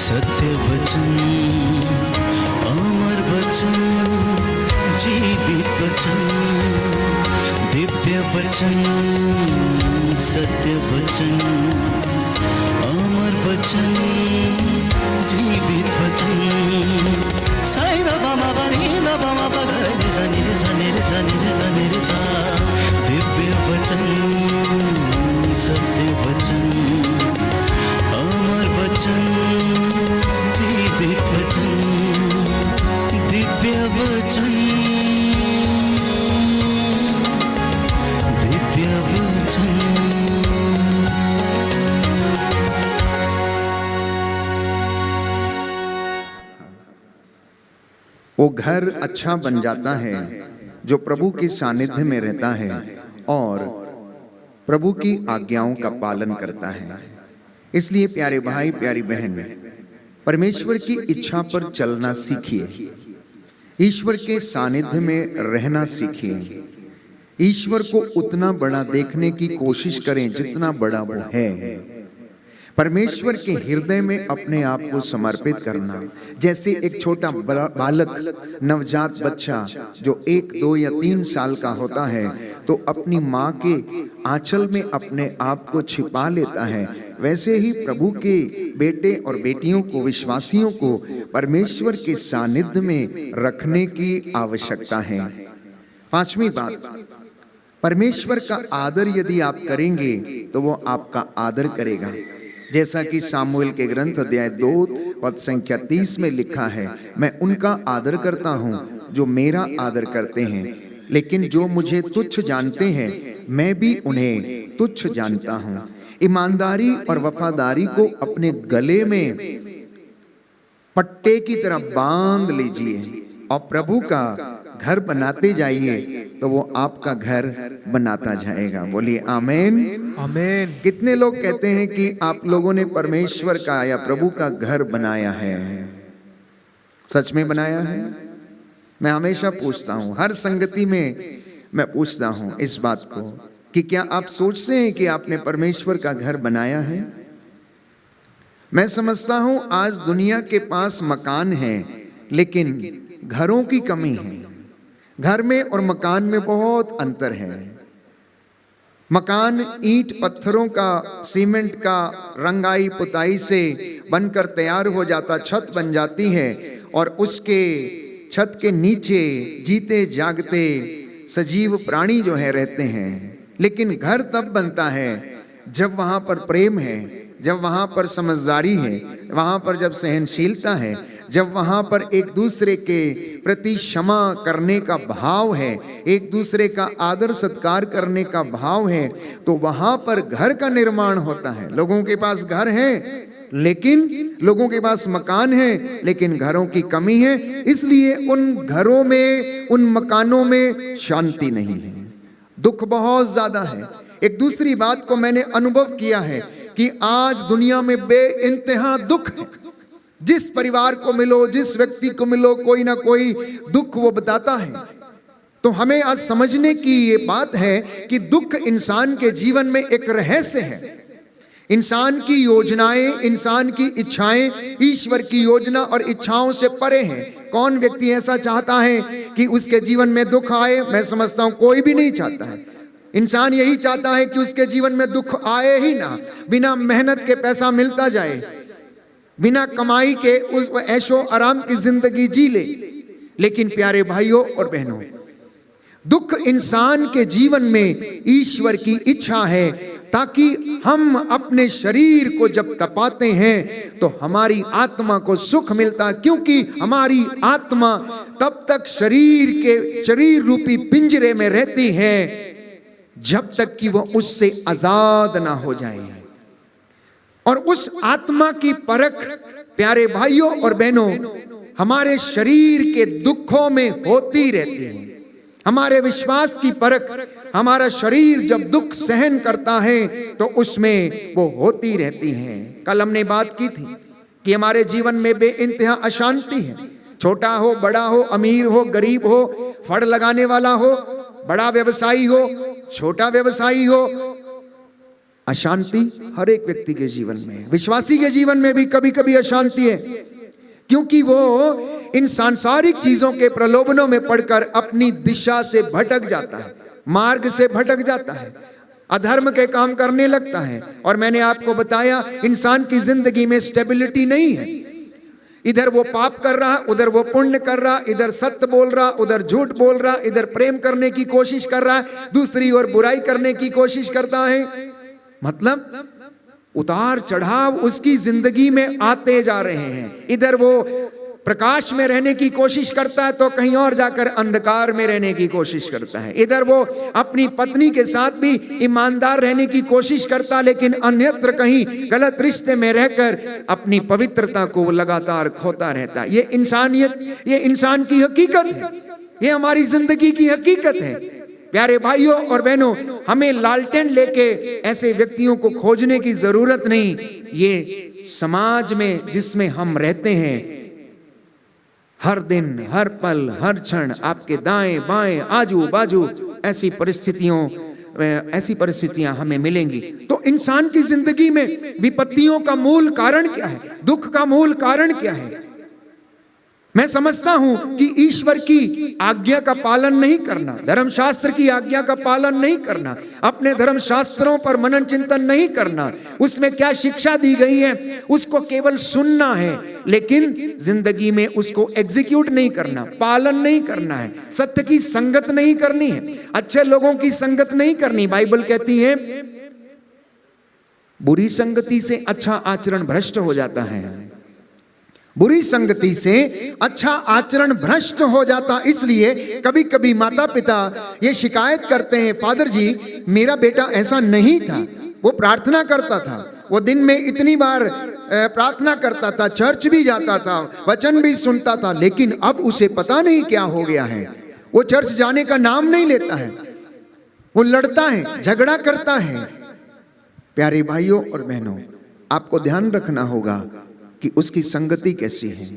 सत्य वचन, अमर वचन, जीवित वचन, दिव्य वचन, सत्य वचन, अमर वचन, जीवित वचन। साई दा बामा बनी दा बामा बगरे जनी रे जनी रे जनी रे जनी रे सा। दिव्य वचन, सत्य वचन, अमर वचन, जीवित वचन, दिव्य वचन, दिव्य वचन। वो घर अच्छा बन जाता है जो प्रभु के सानिध्य में रहता है और प्रभु की आज्ञाओं का पालन करता है। इसलिए प्यारे भाई प्यारी बहन, परमेश्वर की इच्छा पर चलना सीखिए, ईश्वर के सानिध्य में रहना सीखिए, ईश्वर को उतना बड़ा देखने की कोशिश करें जितना बड़ा वो है। परमेश्वर के हृदय में अपने आप को समर्पित करना, जैसे एक छोटा बालक, नवजात बच्चा जो 1, 2 या 3 साल का होता है तो अपनी माँ के आंचल में अपने आप को छिपा लेता है, वैसे ही प्रभु के बेटे और बेटियों को, विश्वासियों को परमेश्वर के सानिध्य में रखने की आवश्यकता है। 5वीं बात, परमेश्वर का आदर यदि आप करेंगे तो वो आपका आदर करेगा। जैसा कि सामुएल के ग्रंथ अध्याय 2 पद संख्या 30 में लिखा है, मैं उनका आदर करता हूँ जो मेरा आदर करते हैं, लेकिन जो मुझे तुच्छ जानते हैं मैं भी उन्हें तुच्छ जानता हूँ। ईमानदारी और वफादारी को अपने गले में पट्टे की तरह बांध लीजिए और प्रभु का घर बनाते जाइए तो वो आपका घर बनाता जाएगा। बोलिए आमीन आमीन। कितने लोग कहते हैं कि आप लोगों ने परमेश्वर का या प्रभु का घर बनाया है? सच में बनाया है? मैं हमेशा पूछता हूं, हर संगति में मैं पूछता हूं इस बात को कि क्या आप सोचते हैं कि आपने परमेश्वर का घर बनाया है? मैं समझता हूं आज दुनिया के पास मकान है लेकिन घरों की कमी है। घर में और मकान में बहुत अंतर है। मकान ईंट पत्थरों का, सीमेंट का, रंगाई पुताई से बनकर तैयार हो जाता, छत बन जाती है और उसके छत के नीचे जीते जागते सजीव प्राणी जो है रहते हैं। लेकिन घर तब बनता है जब वहां पर प्रेम है, जब वहां पर समझदारी है, वहां पर जब सहनशीलता है, जब वहां पर एक दूसरे के प्रति क्षमा करने का भाव है, एक दूसरे का आदर सत्कार करने का भाव है, तो वहां पर घर का निर्माण होता है। लोगों के पास घर है लेकिन लोगों के पास मकान है लेकिन घरों की कमी है, इसलिए उन घरों में, उन मकानों में शांति नहीं है, दुख बहुत ज्यादा है। एक दूसरी बात को मैंने अनुभव किया है कि आज दुनिया में बेइंतहा दुख है। जिस परिवार को मिलो, जिस व्यक्ति को मिलो, कोई ना कोई दुख वो बताता है। तो हमें आज समझने की ये बात है कि दुख इंसान के जीवन में एक रहस्य है। इंसान की योजनाएं, इंसान की इच्छाएं ईश्वर की योजना और इच्छाओं से परे हैं। कौन व्यक्ति ऐसा चाहता है कि उसके जीवन में दुख आए? मैं समझता हूं कोई भी नहीं चाहता है। इंसान यही चाहता है कि उसके जीवन में दुख आए ही ना, बिना मेहनत के पैसा मिलता जाए, बिना कमाई के उस ऐशो आराम की जिंदगी जी ले। लेकिन प्यारे भाइयों और बहनों, दुख इंसान के जीवन में ईश्वर की इच्छा है ताकि हम अपने शरीर को जब तपाते हैं तो हमारी आत्मा को सुख मिलता, क्योंकि हमारी आत्मा तब तक शरीर रूपी पिंजरे में रहती है जब तक कि वो उससे आजाद ना हो जाए। और उस आत्मा की परख प्यारे भाइयों और बहनों हमारे शरीर के दुखों में होती रहती है। हमारे विश्वास की परख हमारा शरीर जब दुख सहन करता है तो उसमें वो होती रहती है। कल हमने बात की थी कि हमारे जीवन में बेइंतहा अशांति है। छोटा हो, बड़ा हो, अमीर हो, गरीब हो, फड़ लगाने वाला हो, बड़ा व्यवसायी हो, छोटा व्यवसायी हो, अशांति हर एक व्यक्ति के जीवन में है, विश्वासी के जीवन में भी कभी कभी अशांति है, क्योंकि वो इन सांसारिक चीजों के प्रलोभनों में पड़कर अपनी दिशा से भटक जाता है, मार्ग से भटक जाता है, अधर्म के काम करने लगता है। और मैंने आपको बताया इंसान की जिंदगी में स्टेबिलिटी नहीं है, इधर वो पाप कर रहा, उधर वो पुण्य कर रहा, इधर सत्य बोल रहा, उधर झूठ बोल रहा, इधर प्रेम करने की कोशिश कर रहा है, दूसरी ओर बुराई करने की कोशिश करता है। मतलब उतार चढ़ाव उसकी जिंदगी में आते जा रहे हैं। इधर वो प्रकाश में रहने की कोशिश करता है तो कहीं और जाकर अंधकार में रहने की कोशिश करता है। इधर वो अपनी पत्नी के साथ भी ईमानदार रहने की कोशिश करता, लेकिन अन्यत्र कहीं गलत रिश्ते में रहकर अपनी पवित्रता को लगातार खोता रहता है। ये इंसानियत, ये इंसान की हकीकत है, ये हमारी जिंदगी की हकीकत है। प्यारे भाइयों और बहनों, हमें लालटेन लेके ऐसे व्यक्तियों को खोजने की जरूरत नहीं। ये समाज में जिसमें हम रहते हैं, हर दिन, हर पल, हर क्षण आपके दाएं बाएं आजू बाजू ऐसी परिस्थितियां हमें मिलेंगी। तो इंसान की जिंदगी में विपत्तियों का मूल कारण क्या है, दुख का मूल कारण क्या है? मैं समझता हूं कि ईश्वर की आज्ञा का पालन नहीं करना, धर्मशास्त्र की आज्ञा का पालन नहीं करना, अपने धर्मशास्त्रों पर मनन चिंतन नहीं करना, उसमें क्या शिक्षा दी गई है उसको केवल सुनना है, लेकिन जिंदगी में उसको एग्जीक्यूट नहीं करना, पालन नहीं करना है, सत्य की संगत नहीं करनी है, अच्छे लोगों की संगत नहीं करनी। बाइबल कहती है बुरी संगति से अच्छा आचरण भ्रष्ट हो जाता है, बुरी संगति से अच्छा आचरण भ्रष्ट हो जाता। इसलिए कभी कभी माता पिता ये शिकायत करते हैं, फादर जी मेरा बेटा ऐसा नहीं था, वो प्रार्थना करता था, वो दिन में इतनी बार प्रार्थना करता था, चर्च भी जाता था, वचन भी सुनता था, लेकिन अब उसे पता नहीं क्या हो गया है, वो चर्च जाने का नाम नहीं लेता है, वो लड़ता है, झगड़ा करता है। प्यारे भाइयों और बहनों, आपको ध्यान रखना होगा कि उसकी संगति कैसी है,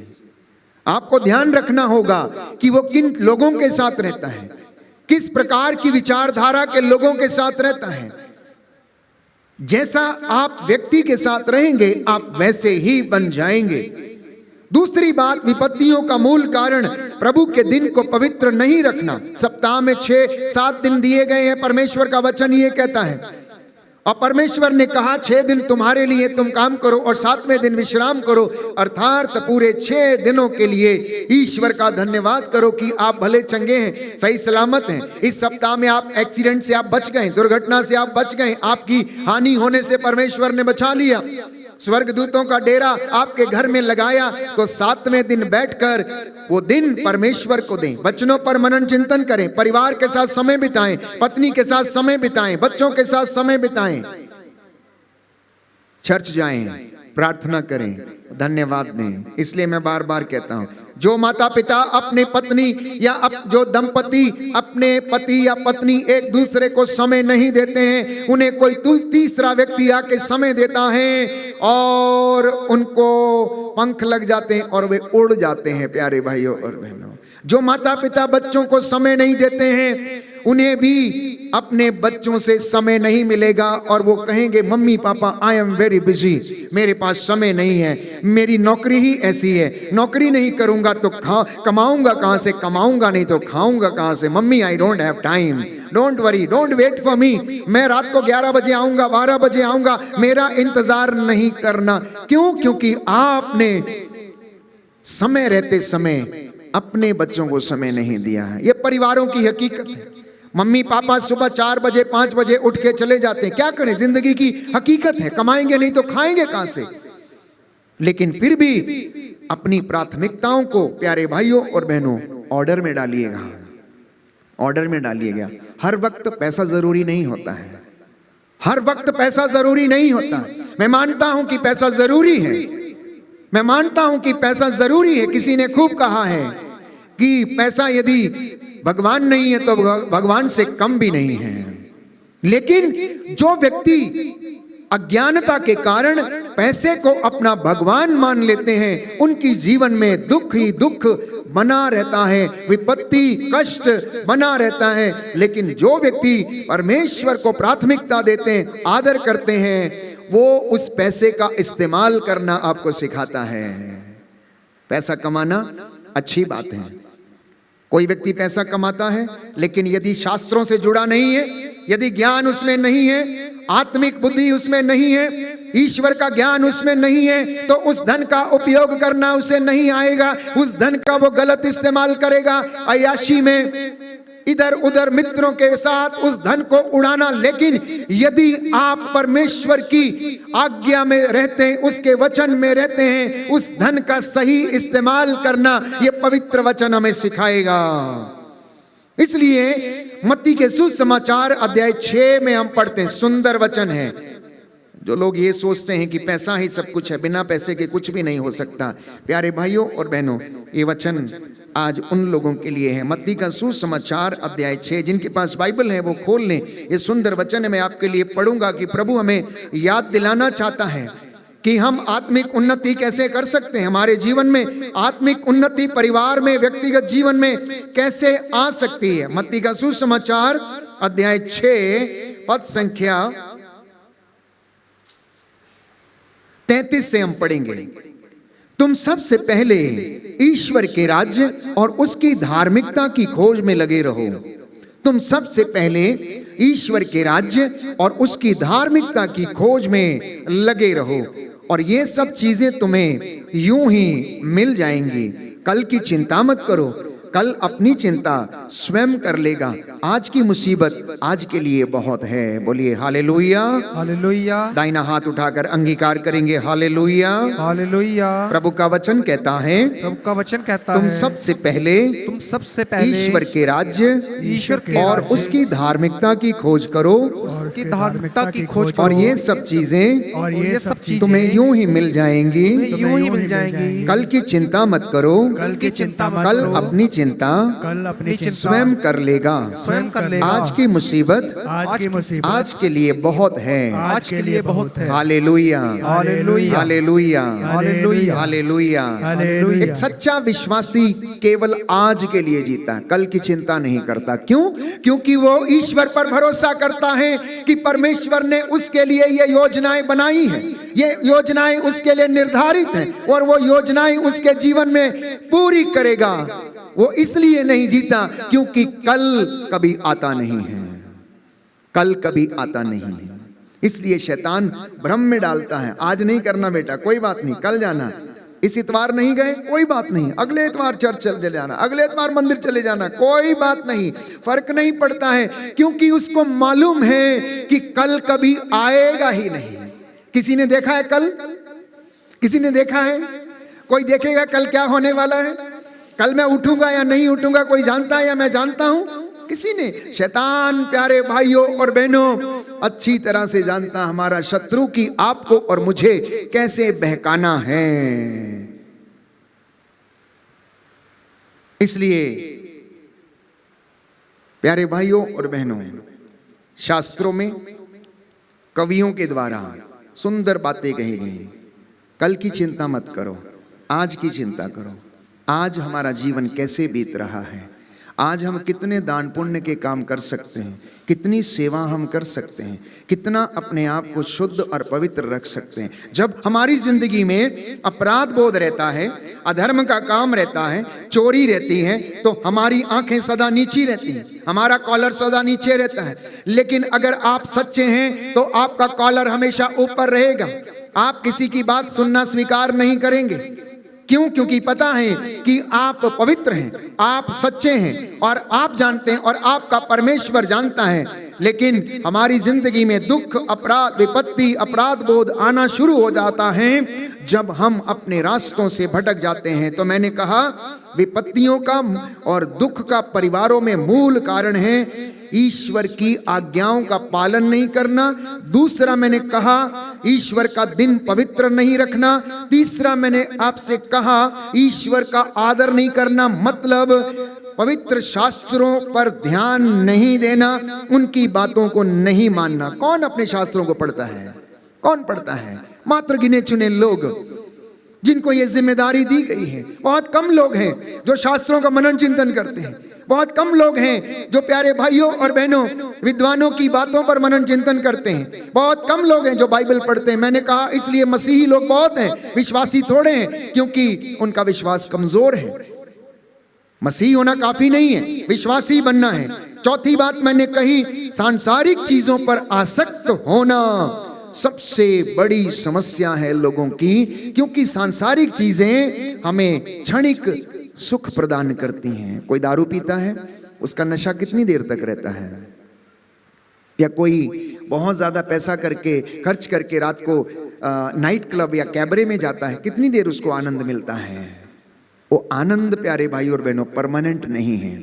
आपको ध्यान रखना होगा कि वो किन लोगों के साथ रहता है, किस प्रकार की विचारधारा के लोगों के साथ रहता है। जैसा आप व्यक्ति के साथ रहेंगे आप वैसे ही बन जाएंगे। दूसरी बात, विपत्तियों का मूल कारण प्रभु के दिन को पवित्र नहीं रखना। सप्ताह में 6-7 दिन दिए गए हैं, परमेश्वर का वचन ये कहता है, और परमेश्वर ने कहा 6 दिन तुम्हारे लिए तुम काम करो और 7वें दिन विश्राम करो, अर्थात पूरे 6 दिनों के लिए ईश्वर का धन्यवाद करो कि आप भले चंगे हैं, सही सलामत हैं। इस सप्ताह में आप एक्सीडेंट से आप बच गए, दुर्घटना से आप बच गए, आपकी हानि होने से परमेश्वर ने बचा लिया, स्वर्गदूतों का डेरा आपके घर में लगाया, तो 7वें दिन बैठकर वो दिन परमेश्वर को दें, वचनों पर मनन चिंतन करें, परिवार के साथ समय बिताएं, पत्नी के साथ समय बिताएं, बच्चों के साथ समय बिताएं, चर्च जाएं, प्रार्थना करें, धन्यवाद दें। इसलिए मैं बार बार कहता हूं, जो माता पिता अपने पत्नी या जो दंपति अपने पति या पत्नी एक दूसरे को समय नहीं देते हैं, उन्हें कोई तीसरा व्यक्ति आके समय देता है और उनको पंख लग जाते हैं और वे उड़ जाते हैं। प्यारे भाइयों और बहनों, जो माता पिता बच्चों को समय नहीं देते हैं, उन्हें भी अपने बच्चों से समय नहीं मिलेगा और वो कहेंगे mummy papa I am very busy, मेरे पास समय नहीं है, मेरी नौकरी ही ऐसी है, नौकरी नहीं करूंगा तो कमाऊंगा कहां से, कमाऊंगा नहीं तो खाऊंगा कहां से, mummy I don't have time, don't worry, don't wait for me, मैं रात को 11 बजे आऊंगा, 12 बजे आऊंगा, मेरा इंतजार नहीं करना। क्यों? क्योंकि आपने समय रहते समय अपने बच्चों को समय नहीं दिया है। ये परिवारों की हकीकत है। मम्मी पापा सुबह 4 बजे 5 बजे उठ के चले जाते हैं, क्या करें, जिंदगी की हकीकत है, कमाएंगे नहीं तो खाएंगे कहां से। लेकिन फिर भी अपनी प्राथमिकताओं को प्यारे भाइयों और बहनों ऑर्डर में डालिएगा, ऑर्डर में डालिएगा। हर वक्त पैसा जरूरी नहीं होता है, हर वक्त पैसा जरूरी नहीं होता। मैं मानता हूं कि पैसा जरूरी है, मैं मानता हूं कि पैसा जरूरी है। किसी ने खूब कहा है कि पैसा यदि भगवान नहीं है तो भगवान से कम भी नहीं है। लेकिन जो व्यक्ति अज्ञानता के कारण पैसे को अपना भगवान मान लेते हैं, उनकी जीवन में दुख ही दुख, बना रहता है, विपत्ति कष्ट बना रहता है। लेकिन जो व्यक्ति परमेश्वर को प्राथमिकता देते हैं, आदर करते हैं, वो उस पैसे का इस्तेमाल करना आपको सिखाता है। पैसा कमाना अच्छी बात है। कोई व्यक्ति पैसा कमाता है, लेकिन यदि शास्त्रों से जुड़ा नहीं है, यदि ज्ञान उसमें नहीं है, आत्मिक बुद्धि उसमें नहीं है, ईश्वर का ज्ञान उसमें नहीं है, तो उस धन का उपयोग करना उसे नहीं आएगा। उस धन का वो गलत इस्तेमाल करेगा, अय्याशी में इधर उधर मित्रों के साथ उस धन को उड़ाना। लेकिन यदि आप परमेश्वर की आज्ञा में रहते हैं, उसके वचन में रहते हैं, उस धन का सही इस्तेमाल करना ये पवित्र वचन हमें सिखाएगा। इसलिए मत्ती के सुसमाचार अध्याय 6 में हम पढ़ते हैं, सुंदर वचन है। जो लोग ये सोचते हैं कि पैसा ही सब कुछ है, बिना पैसे के कुछ भी नहीं हो सकता, प्यारे भाइयों और बहनों, ये वचन आज उन लोगों के लिए है। मत्ती का सुसमाचार अध्याय 6, जिनके पास बाइबल है वो खोल लें। ये सुंदर वचन मैं आपके लिए पढ़ूंगा कि प्रभु हमें याद दिलाना चाहता है कि हम आत्मिक उन्नति कैसे कर सकते हैं, हमारे जीवन में आत्मिक उन्नति परिवार में, व्यक्तिगत जीवन में कैसे आ सकती है। मत्ती का सुसमाचार अध्याय 6 पद संख्या 33 से हम पढ़ेंगे। तुम सबसे पहले ईश्वर के राज्य और उसकी धार्मिकता की खोज में लगे रहो। तुम सबसे पहले ईश्वर के राज्य और उसकी धार्मिकता की खोज में लगे रहो, और ये सब चीजें तुम्हें यूं ही मिल जाएंगी। कल की चिंता मत करो, कल अपनी चिंता स्वयं कर लेगा। आज की मुसीबत आज के लिए बहुत है। बोलिए हालेलुया, हालेलुया। दाहिना हाथ उठाकर अंगीकार करेंगे, हालेलुया, हालेलुया। प्रभु का वचन कहता है, प्रभु का वचन कहता तुम है, सबसे पहले ईश्वर के राज्य और उसकी धार्मिकता की खोज करो, उसकी धार्मिकता की खोज करो, और ये सब चीजें तुम्हें यूं ही मिल जाएंगी। यूं ही मिल जाएंगी। कल की चिंता मत करो, कल की चिंता मत कल करो, अपनी चिंता कल अपनी चिंता स्वयं कर लेगा। स्वयं कर लेगा। आज की मुसीबत आज के लिए बहुत है। आज के लिए बहुत है। Hallelujah, hallelujah, hallelujah, hallelujah, hallelujah. Hallelujah. एक सच्चा विश्वासी केवल आज के लिए जीता है, कल की चिंता नहीं करता। क्यों? क्योंकि वो ईश्वर पर भरोसा करता है कि परमेश्वर ने उसके लिए ये योजनाएं बनाई हैं, ये योजनाएं उसके लिए निर्धारित हैं, और वो योजनाएं उसके जीवन में पूरी करेगा। वो इसलिए नहीं जीता क्योंकि कल कभी आता नहीं है, कल कभी आता नहीं है। इसलिए शैतान भ्रम में डालता है, आज नहीं करना बेटा, कोई बात नहीं, कल जाना। इस इतवार नहीं गए, कोई बात नहीं, अगले इतवार चर्च चले जाना, अगले इतवार मंदिर चले जाना, कोई बात नहीं, फर्क नहीं पड़ता है। क्योंकि उसको मालूम है कि कल कभी आएगा ही नहीं। किसी ने देखा है कल? किसी ने देखा है? कोई देखेगा कल क्या होने वाला है? कल मैं उठूंगा या नहीं उठूंगा कोई जानता है या मैं जानता हूं? किसी ने? शैतान प्यारे भाइयों और बहनों अच्छी तरह से जानता हमारा शत्रु की आपको और मुझे कैसे बहकाना है। इसलिए प्यारे भाइयों और बहनों, शास्त्रों में कवियों के द्वारा सुंदर बातें कही गई। कल की चिंता मत करो, आज की चिंता करो। आज हमारा जीवन कैसे बीत रहा है, आज हम कितने दान पुण्य के काम कर सकते हैं, कितनी सेवा हम कर सकते हैं, कितना अपने आप को शुद्ध और पवित्र रख सकते हैं। जब हमारी जिंदगी में अपराध बोध रहता है, अधर्म का काम रहता है, चोरी रहती है, तो हमारी आंखें सदा नीची रहती हैं, हमारा कॉलर सदा नीचे रहता है। लेकिन अगर आप सच्चे हैं तो आपका कॉलर हमेशा ऊपर रहेगा। आप किसी की बात सुनना स्वीकार नहीं करेंगे। क्यों? क्योंकि पता है कि आप पवित्र हैं, आप सच्चे हैं, और आप जानते हैं और आपका परमेश्वर जानता है। लेकिन हमारी जिंदगी में दुख, अपराध, विपत्ति, अपराध बोध आना शुरू हो जाता है जब हम अपने रास्तों से भटक जाते हैं। तो मैंने कहा विपत्तियों का और दुख का परिवारों में मूल कारण है ईश्वर की आज्ञाओं का पालन नहीं करना। दूसरा मैंने कहा ईश्वर का दिन पवित्र नहीं रखना। तीसरा मैंने आपसे कहा ईश्वर का आदर नहीं करना, मतलब पवित्र शास्त्रों पर ध्यान नहीं देना, उनकी बातों को नहीं मानना। कौन अपने शास्त्रों को पढ़ता है? कौन पढ़ता है? मात्र गिने चुने लोग। जिनको ये जिम्मेदारी दी गई है। बहुत कम लोग हैं जो शास्त्रों का मनन चिंतन करते हैं। बहुत कम लोग हैं जो प्यारे भाइयों और बहनों विद्वानों की बातों पर मनन चिंतन करते हैं। बहुत कम लोग हैं जो बाइबल पढ़ते हैं। मैंने कहा इसलिए मसीही लोग बहुत हैं, विश्वासी थोड़े हैं, क्योंकि उनका विश्वास कमजोर है। मसीही होना काफी नहीं है, विश्वासी बनना है। चौथी बात मैंने कही, सांसारिक चीजों पर आसक्त होना सबसे बड़ी समस्या है लोगों की, क्योंकि सांसारिक चीजें हमें क्षणिक सुख प्रदान करती हैं। कोई दारू पीता है, उसका नशा कितनी देर तक रहता है? या कोई बहुत ज्यादा पैसा करके खर्च करके रात को नाइट क्लब या कैबरे में जाता है, कितनी देर उसको आनंद मिलता है? वो आनंद प्यारे भाई और बहनों परमानेंट नहीं है।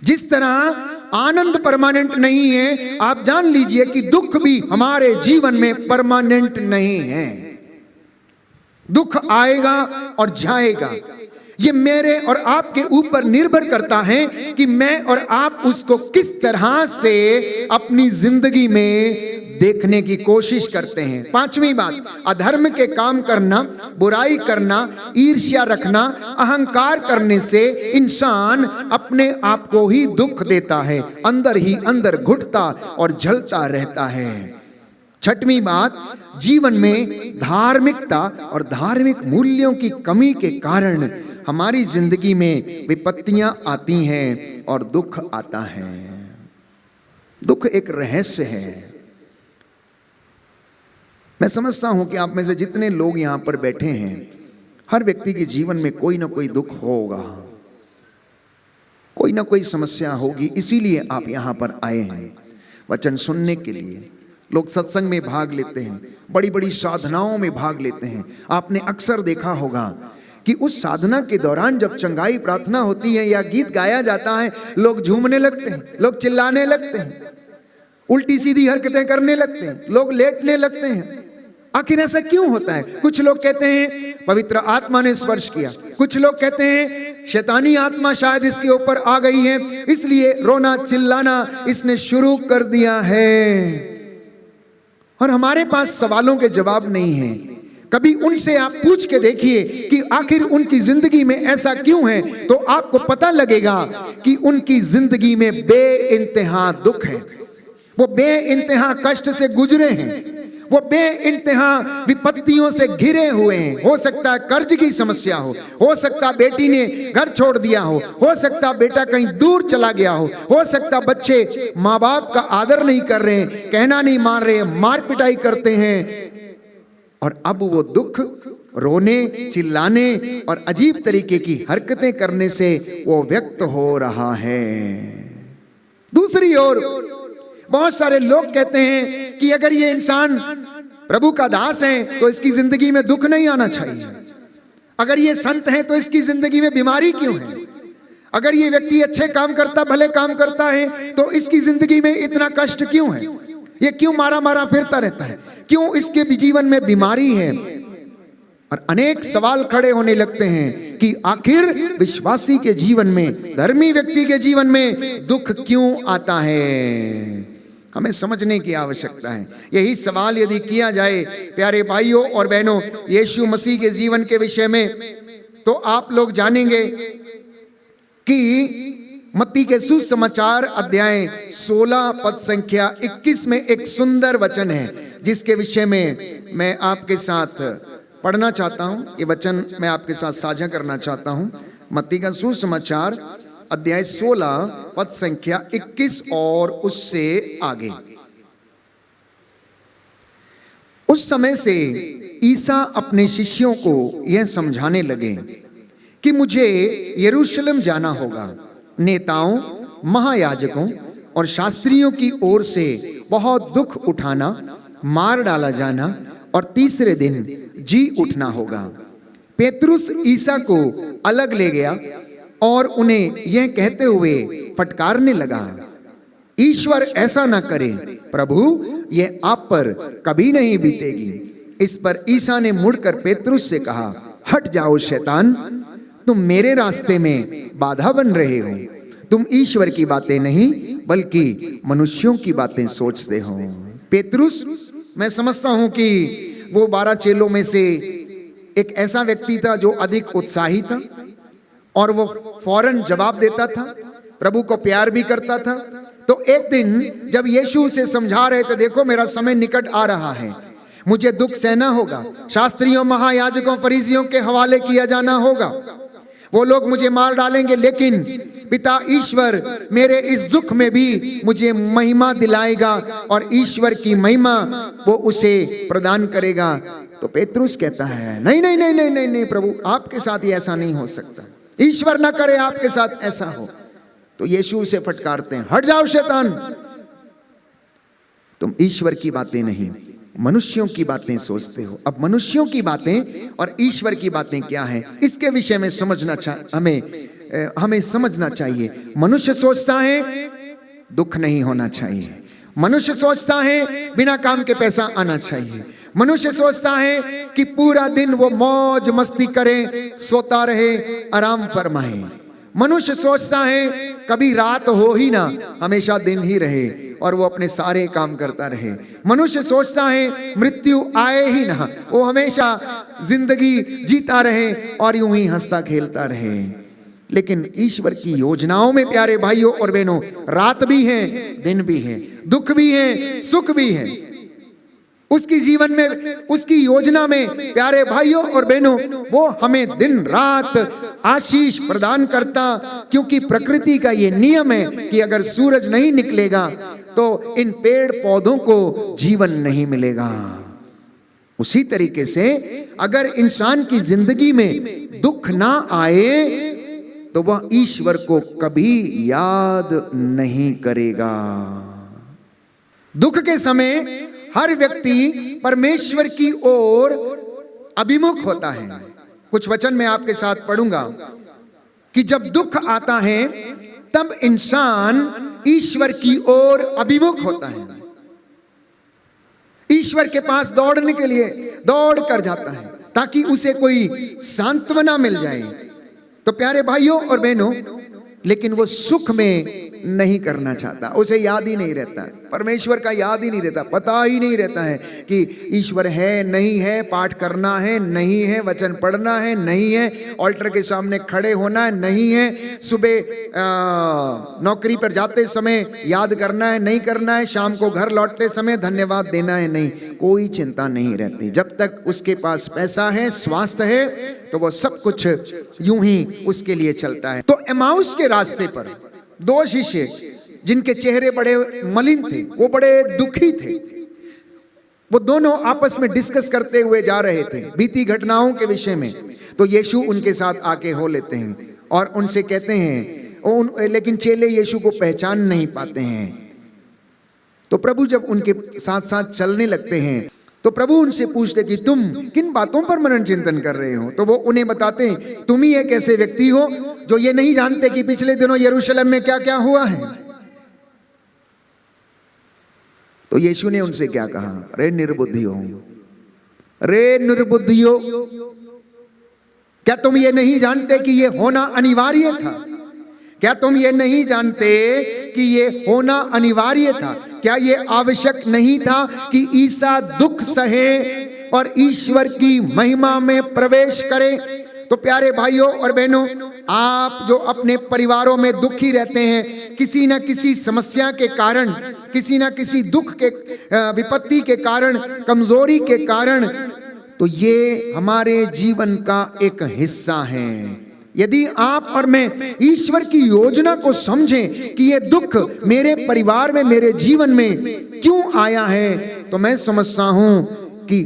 जिस तरह आनंद परमानेंट नहीं है, आप जान लीजिए कि दुख भी हमारे जीवन में परमानेंट नहीं है। दुख आएगा और जाएगा। ये मेरे और आपके ऊपर निर्भर करता है कि मैं और आप उसको किस तरह से अपनी जिंदगी में देखने की कोशिश करते हैं। पांचवी बात, अधर्म के काम करना, बुराई करना, ईर्ष्या रखना, अहंकार करने से इंसान अपने आप को ही दुख देता है, अंदर ही अंदर घुटता और जलता रहता है। छठवीं बात, जीवन में धार्मिकता और धार्मिक मूल्यों की कमी के कारण हमारी जिंदगी में विपत्तियां आती हैं और दुख आता है। दुख एक रहस्य है। मैं समझता हूं कि आप में से जितने लोग यहां पर बैठे हैं, हर व्यक्ति के जीवन में कोई ना कोई दुख होगा, कोई ना कोई समस्या होगी। इसीलिए आप यहां पर आए हैं वचन सुनने के लिए। लोग सत्संग में भाग लेते हैं, बड़ी बड़ी साधनाओं में भाग लेते हैं। आपने अक्सर देखा होगा कि उस साधना के दौरान जब चंगाई प्रार्थना होती है या गीत गाया जाता है, लोग झूमने लगते हैं, लोग चिल्लाने लगते हैं, उल्टी सीधी हरकतें करने लगते हैं, लोग लेटने लगते हैं। आखिर ऐसा क्यों होता है? कुछ लोग कहते हैं पवित्र आत्मा ने स्पर्श किया, कुछ लोग कहते हैं शैतानी आत्मा शायद इसके ऊपर आ गई है, इसलिए रोना चिल्लाना इसने शुरू कर दिया है। और हमारे पास सवालों के जवाब नहीं है। कभी उनसे आप पूछ के देखिए कि आखिर उनकी जिंदगी में ऐसा क्यों है, तो आपको पता लगेगा कि उनकी जिंदगी में बेइंतहा दुख है। वो बेइंतहा कष्ट से गुजरे हैं, वो बेइंतहा विपत्तियों से घिरे हुए हैं। हो सकता है कर्ज की समस्या हो सकता बेटी ने घर छोड़ दिया हो सकता बेटा कहीं दूर चला गया हो सकता बच्चे माँ बाप का आदर नहीं कर रहे हैं, कहना नहीं मान रहे, मार पिटाई करते हैं। और अब वो दुख रोने, चिल्लाने और अजीब तरीके की हरकतें करने से वो व्यक्त हो रहा है। दूसरी ओर बहुत सारे लोग कहते हैं कि अगर ये इंसान प्रभु का दास है तो इसकी जिंदगी में दुख नहीं आना चाहिए। अगर ये संत है तो इसकी जिंदगी में बीमारी क्यों है? अगर ये व्यक्ति अच्छे काम करता, भले काम करता है, तो इसकी जिंदगी में इतना कष्ट क्यों है? ये क्यों मारा मारा फिरता रहता है? क्यों इसके भी जीवन में बीमारी है? और अनेक सवाल खड़े होने लगते हैं कि आखिर विश्वासी के जीवन में, धर्मी व्यक्ति के जीवन में दुख क्यों आता है? हमें समझने की आवश्यकता है। यही सवाल यदि किया जाए प्यारे भाइयों और बहनों यीशु मसीह के जीवन के विषय में, तो आप लोग जानेंगे कि मत्ती के सुसमाचार अध्याय 16 पद संख्या 21 में एक सुंदर वचन है जिसके विषय में मैं आपके साथ पढ़ना चाहता हूं। ये वचन मैं आपके साथ साझा करना चाहता हूं। मत्ती का सुसमाचार अध्याय 16 पद संख्या 21 और उससे आगे। उस समय से ईसा अपने शिष्यों को यह समझाने लगे कि मुझे यरूशलेम जाना होगा, नेताओं, महायाजकों और शास्त्रियों की ओर से बहुत दुख उठाना, मार डाला जाना और तीसरे दिन जी उठना होगा। पेतरुस ईसा को अलग ले गया और उन्हें यह कहते हुए फटकारने लगा, ईश्वर ऐसा ना करे, प्रभु यह आप पर कभी नहीं बीतेगी। इस पर ईसा ने मुड़कर पेतरुस से कहा, हट जाओ शैतान, तुम मेरे रास्ते में बाधा बन रहे हो। तुम ईश्वर की बातें नहीं बल्कि मनुष्यों की बातें सोचते हो। पेतरुस, मैं समझता हूं कि वो 12 चेलों में से एक ऐसा व्यक्ति था जो अधिक उत्साही था और वो फौरन जवाब देता था, प्रभु को प्यार भी करता था। तो एक दिन जब यीशु उसे समझा रहे थे, देखो मेरा समय निकट आ रहा है, मुझे दुख सहना होगा, शास्त्रियों, महायाजकों, फरीसियों के हवाले किया जाना होगा, वो लोग मुझे मार डालेंगे, लेकिन पिता ईश्वर मेरे इस दुख में भी मुझे महिमा दिलाएगा और ईश्वर की महिमा वो उसे प्रदान करेगा। तो पेतरुस कहता है, नहीं नहीं नहीं नहीं नहीं नहीं प्रभु, आपके साथ ही ऐसा नहीं हो सकता, ईश्वर ना करे आपके साथ ऐसा हो। तो यीशु उसे फटकारते हैं, हट जाओ शैतान, तुम ईश्वर की बातें नहीं मनुष्यों की बातें सोचते हो। अब मनुष्यों की बातें और ईश्वर की बातें क्या है, इसके विषय में समझना हमें समझना चाहिए। मनुष्य सोचता है दुख नहीं होना चाहिए, मनुष्य सोचता है बिना काम के पैसा आना चाहिए, मनुष्य सोचता है कि पूरा दिन वो मौज मस्ती करे, सोता रहे, आराम फरमाए। मनुष्य सोचता है कभी रात हो ही ना, हमेशा दिन ही रहे और वो अपने सारे काम करता रहे। मनुष्य सोचता है मृत्यु आए ही ना, वो हमेशा जिंदगी जीता रहे और यूं ही हंसता खेलता रहे। लेकिन ईश्वर की योजनाओं में प्यारे भाइयों और बहनों, रात भी है, दिन भी है, दुख भी है, सुख भी है। उसकी जीवन में, उसकी योजना में प्यारे भाइयों और बहनों, वो हमें दिन रात आशीष प्रदान करता, क्योंकि प्रकृति का ये नियम है कि अगर सूरज नहीं निकलेगा तो इन पेड़ पौधों को जीवन नहीं मिलेगा। उसी तरीके से अगर इंसान की जिंदगी में दुख ना आए तो वह ईश्वर को कभी याद नहीं करेगा। दुख के समय हर व्यक्ति परमेश्वर की ओर अभिमुख होता है। कुछ वचन मैं आपके साथ पढ़ूंगा कि जब दुख आता है तब इंसान ईश्वर की ओर अभिमुख होता है, ईश्वर के पास दौड़ने के लिए दौड़ कर जाता है ताकि उसे कोई सांत्वना मिल जाए। तो प्यारे भाइयों और बहनों, लेकिन वो सुख में नहीं करना चाहता, उसे याद ही नहीं रहता, परमेश्वर का याद ही नहीं रहता, पता ही नहीं रहता है कि ईश्वर है नहीं है, पाठ करना है नहीं है, वचन पढ़ना है नहीं है, ऑल्टर के सामने खड़े होना है नहीं है, सुबह नौकरी पर जाते समय याद करना है नहीं करना है, शाम को घर लौटते समय धन्यवाद देना है नहीं, कोई चिंता नहीं रहती। जब तक उसके पास पैसा है, स्वास्थ्य है, तो वो सब कुछ यूं ही उसके लिए चलता है। तो एमाउस के रास्ते पर दो शिष्य जिनके चेहरे बड़े मलिन थे, वो बड़े दुखी थे, वो दोनों आपस में डिस्कस करते हुए जा रहे थे बीती घटनाओं के विषय में। तो यीशु उनके साथ आके हो लेते हैं और उनसे कहते हैं, लेकिन चेले यीशु को पहचान नहीं पाते हैं। तो प्रभु जब उनके साथ साथ चलने लगते हैं तो प्रभु उनसे पूछते कि तुम किन बातों पर मनन चिंतन कर रहे हो। तो वो उन्हें बताते हैं, तुम ही एक ऐसे व्यक्ति हो जो ये नहीं जानते कि पिछले दिनों यरूशलेम में क्या क्या हुआ है। तो यीशु ने उनसे क्या कहा, रे निर्बुद्धियों, रे निर्बुद्धियों, क्या तुम ये नहीं जानते कि ये होना अनिवार्य था? क्या तुम ये नहीं जानते कि ये होना अनिवार्य था? क्या ये आवश्यक नहीं था कि ईसा दुख सहे और ईश्वर की महिमा में प्रवेश करे? तो प्यारे भाइयों और बहनों, आप जो अपने परिवारों में दुखी रहते हैं, किसी न किसी समस्या के कारण, किसी न किसी दुख के, विपत्ति के कारण, कमजोरी के कारण, तो ये हमारे जीवन का एक हिस्सा है। यदि आप और मैं ईश्वर की योजना को समझें कि ये दुख मेरे परिवार में, मेरे जीवन में क्यों आया है, तो मैं समझता हूं कि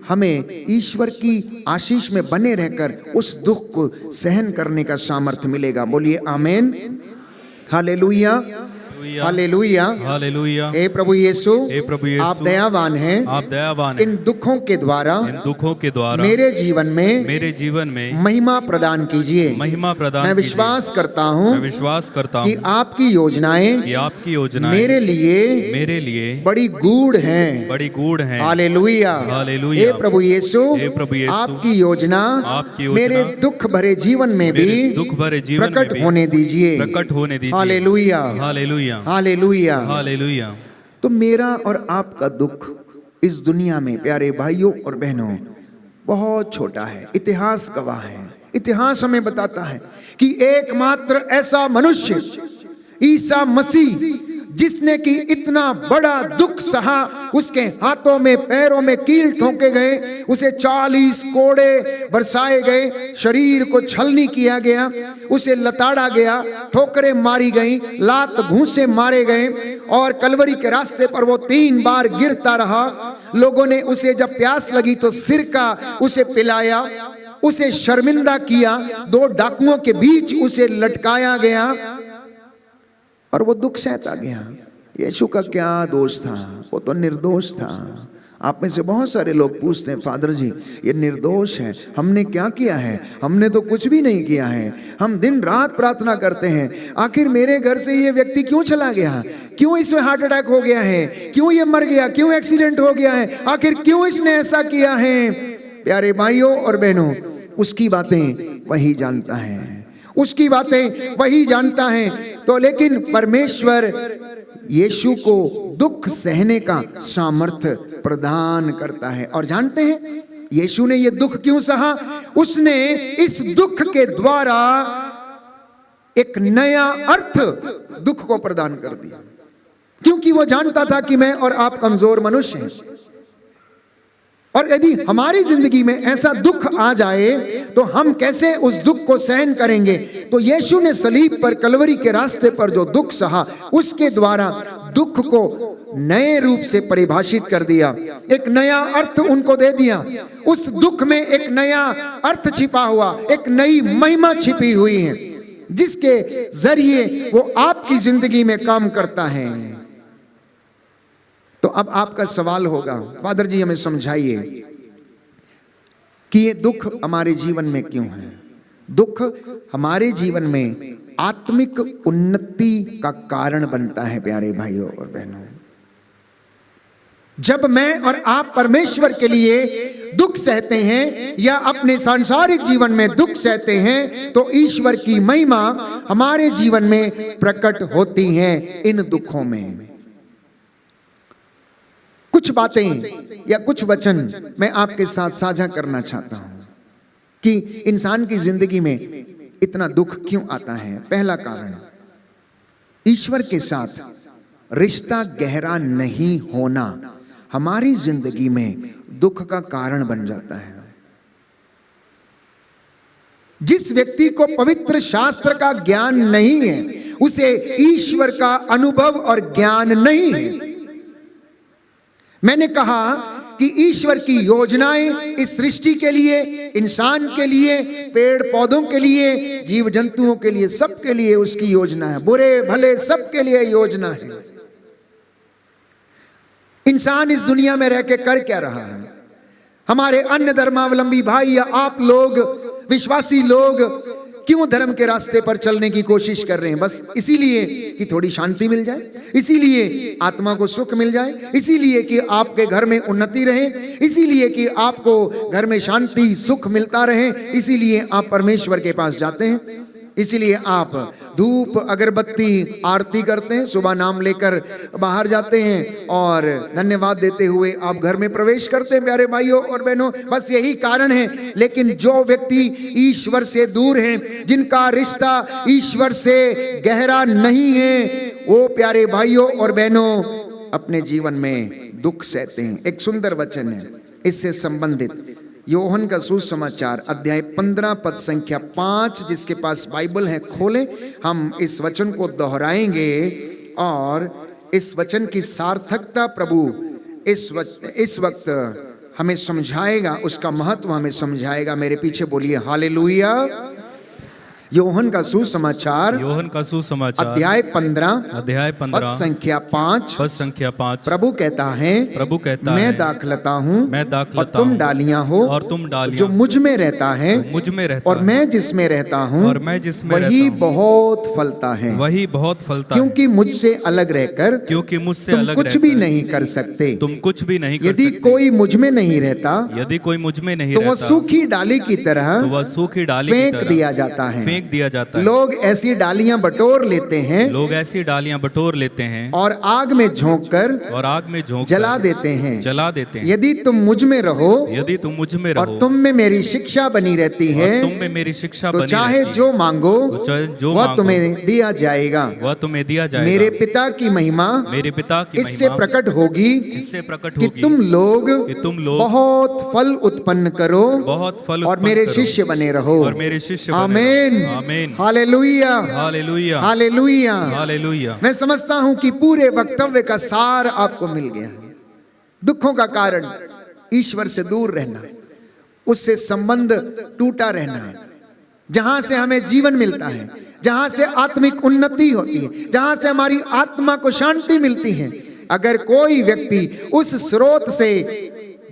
हमें ईश्वर की आशीष में बने रहकर उस दुख को सहन करने का सामर्थ्य मिलेगा। बोलिए आमीन, हालेलुया, हालेलुया, हालेलुया। हे प्रभु यीशु, हे प्रभु यीशु, आप दयावान हैं, आप दयावान हैं। इन दुखों के द्वारा, इन दुखों के द्वारा मेरे जीवन में महिमा प्रदान कीजिए, महिमा प्रदान मैं कीजिए। विश्वास करता हूँ, मैं विश्वास करता कि हूँ आपकी योजनाएं कि आपकी योजनाएं मेरे लिए बड़ी गूढ़ हैं, बड़ी गूढ़ हैं। Hallelujah, hallelujah. हे प्रभु यीशु, हे प्रभु यीशु, आपकी योजना मेरे दुख भरे जीवन में भी दुख भरे जीवन में प्रकट होने दीजिए, प्रकट होने दीजिए। Hallelujah, hallelujah, hallelujah, hallelujah. तो मेरा और आपका दुख इस दुनिया में प्यारे भाइयों और बहनों बहुत छोटा है। इतिहास गवाह है, इतिहास हमें बताता है कि एकमात्र ऐसा मनुष्य ईसा मसीह जिसने कि इतना बड़ा दुख सहा, उसके हाथों में पैरों में कील ठोके गए, उसे 40 कोड़े बरसाए गए, शरीर को छलनी किया गया, उसे लताड़ा गया, ठोकरें मारी गई, लात घूंसे मारे गए और कलवरी के रास्ते पर वो 3 बार गिरता रहा। लोगों ने उसे जब प्यास लगी तो सिरका उसे पिलाया, उसे शर्मिंदा किया, 2 डाकुओं के बीच उसे लटकाया गया और वो दुख सहता गया। यीशु का क्या दोष था? वो तो निर्दोष था। आप में से बहुत सारे लोग पूछते हैं, फादर जी ये निर्दोष है, हमने क्या किया है? हमने तो कुछ भी नहीं किया है। हम दिन रात प्रार्थना करते हैं, आखिर मेरे घर से ये व्यक्ति क्यों चला गया? क्यों इसमें हार्ट अटैक हो गया है? क्यों ये मर गया? क्यों एक्सीडेंट हो गया है? आखिर क्यों इसने ऐसा किया है? प्यारे भाइयों और बहनों, उसकी बातें वही जानता है, उसकी बातें वही जानता है। तो लेकिन परमेश्वर यीशु को दुख सहने का सामर्थ्य प्रदान करता है। और जानते हैं यीशु ने ये दुख क्यों सहा? उसने इस दुख के द्वारा एक नया अर्थ दुख को प्रदान कर दिया, क्योंकि वो जानता था कि मैं और आप कमजोर मनुष्य हैं, और यदि हमारी जिंदगी में ऐसा दुख आ जाए तो हम कैसे उस दुख को सहन करेंगे? तो यीशु ने सलीब पर, कलवरी के रास्ते पर जो दुख सहा, उसके द्वारा दुख को नए रूप से परिभाषित कर दिया, एक नया अर्थ उनको दे दिया। उस दुख में एक नया अर्थ छिपा हुआ, एक नई महिमा छिपी हुई है, जिसके जरिए वो आपकी जिंदगी में काम करता है। तो अब आपका सवाल होगा, फादर जी हमें समझाइए कि ये दुख हमारे जीवन में क्यों है? दुख हमारे जीवन में आत्मिक उन्नति का कारण बनता है। प्यारे भाइयों और बहनों, जब मैं और आप परमेश्वर के लिए दुख सहते हैं या अपने सांसारिक जीवन में दुख सहते हैं, तो ईश्वर की महिमा हमारे जीवन में प्रकट होती है इन दुखों में। कुछ बातें या कुछ वचन मैं आपके साथ साझा करना चाहता हूं कि इंसान की जिंदगी में इतना दुख क्यों आता है। पहला कारण, ईश्वर के साथ रिश्ता गहरा नहीं होना हमारी जिंदगी में दुख का कारण बन जाता है। जिस व्यक्ति को पवित्र शास्त्र का ज्ञान नहीं है, उसे ईश्वर का अनुभव और ज्ञान नहीं है। मैंने कहा कि ईश्वर की योजनाएं इस सृष्टि के लिए, इंसान के लिए, पेड़ पौधों के लिए, जीव जंतुओं के लिए, सबके लिए उसकी योजना है। बुरे भले सबके लिए योजना है। इंसान इस दुनिया में रह के कर क्या रहा है? हमारे अन्य धर्मावलंबी भाई या आप लोग, विश्वासी लोग क्यों धर्म के रास्ते पर चलने की कोशिश कर रहे हैं? बस इसीलिए कि थोड़ी शांति मिल जाए, इसीलिए आत्मा को सुख मिल जाए, इसीलिए कि आपके घर में उन्नति रहे, इसीलिए कि आपको घर में शांति सुख मिलता रहे, इसीलिए आप परमेश्वर के पास जाते हैं, इसीलिए आप धूप अगरबत्ती आरती करते हैं, सुबह नाम लेकर बाहर जाते हैं और धन्यवाद देते हुए आप घर में प्रवेश करते हैं। प्यारे भाइयों और बहनों, बस यही कारण है। लेकिन जो व्यक्ति ईश्वर से दूर हैं, जिनका रिश्ता ईश्वर से गहरा नहीं है, वो प्यारे भाइयों और बहनों अपने जीवन में दुख सहते हैं। एक सुंदर वचन है इससे संबंधित, योहन का सुसमाचार अध्याय 15 पद संख्या 5। जिसके पास बाइबल है खोलें, हम इस वचन को दोहराएंगे और इस वचन की सार्थकता प्रभु इस वक्त हमें समझाएगा, उसका महत्व हमें समझाएगा। मेरे पीछे बोलिए हालेलुया। योहन का सुसमाचार अध्याय 15 पद संख्या 5। प्रभु कहता है मैं दाखलता हूँ और तुम डालियां हो, जो मुझ में रहता है और मैं जिसमें रहता हूँ वही बहुत फलता है, क्योंकि मुझसे अलग रहकर तुम कुछ भी नहीं कर सकते। यदि कोई मुझ में नहीं रहता तो वह सूखी डाली की तरह फेंक दिया जाता है फेंक दिया जाता है। लोग ऐसी डालियां बटोर लेते हैं लोग ऐसी डालियां बटोर लेते हैं और आग में झोंककर और आग में झोंक जला देते हैं। जला देते हैं। यदि तुम मुझ में रहो यदि तुम मुझ में और रहो तुम में मेरी शिक्षा बनी रहती है और तुम में मेरी शिक्षा तो बनी चाहे रहती है, जो मांगो तो चाहे जो वह मांगो, तुम्हें दिया जाएगा। वह तुम्हें दिया जाएगा। मेरे पिता की महिमा मेरे पिता की इससे महिमा प्रकट होगी इससे प्रकट कि होगी तुम लोग कि तुम लोग बहुत फल उत्पन्न करो बहुत फल और उत्पन्न मेरे करो शिष्य बने रहो। और मेरे शिष्य बने आमीन रहो। आमीन। Hallelujah hallelujah hallelujah. हालेलुया। मैं समझता हूं कि पूरे वक्तव्य का सार आपको मिल गया। दुखों का कारण ईश्वर से दूर रहना, उससे संबंध टूटा रहना, जहां से हमें जीवन मिलता है, जहां से आत्मिक उन्नति होती है, जहां से हमारी आत्मा को शांति मिलती है। अगर कोई व्यक्ति उस स्रोत से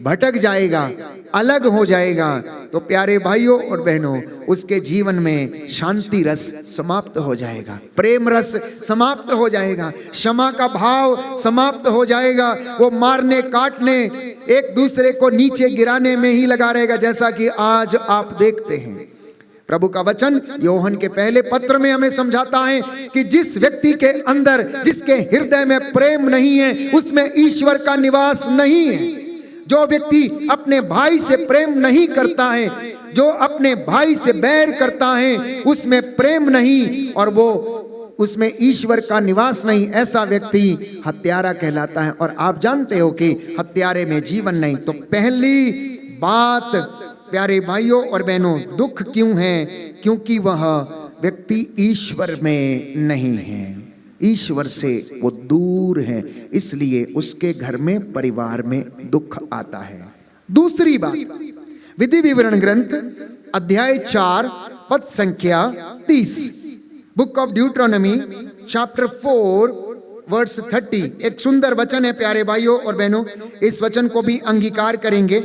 भटक जाएगा, अलग हो जाएगा, तो प्यारे भाइयों और बहनों, उसके जीवन में शांति रस समाप्त हो जाएगा, प्रेम रस समाप्त हो जाएगा, क्षमा का भाव समाप्त हो जाएगा। वो मारने काटने, एक दूसरे को नीचे गिराने में ही लगा रहेगा, जैसा कि आज आप देखते हैं। प्रभु का वचन योहन के पहले पत्र में हमें समझाता है कि जिस व्यक्ति के अंदर, जिसके हृदय में प्रेम नहीं है, उसमें ईश्वर का निवास नहीं है। जो व्यक्ति अपने भाई से प्रेम नहीं करता है, जो अपने भाई से बैर करता है, उसमें प्रेम नहीं और वो उसमें ईश्वर का निवास नहीं, ऐसा व्यक्ति हत्यारा कहलाता है। और आप जानते हो कि हत्यारे में जीवन नहीं। तो पहली बात प्यारे भाइयों और बहनों, दुख क्यों है? क्योंकि वह व्यक्ति ईश्वर में नहीं है, ईश्वर से वो दूर है, इसलिए उसके घर में, परिवार में दुख आता है। दूसरी बात, विधि विवरण ग्रंथ अध्याय 4 पद संख्या 30, बुक ऑफ ड्यूट्रोनॉमी चैप्टर 4 वर्स 30, एक सुंदर वचन है प्यारे भाइयों और बहनों। इस वचन को भी अंगीकार करेंगे।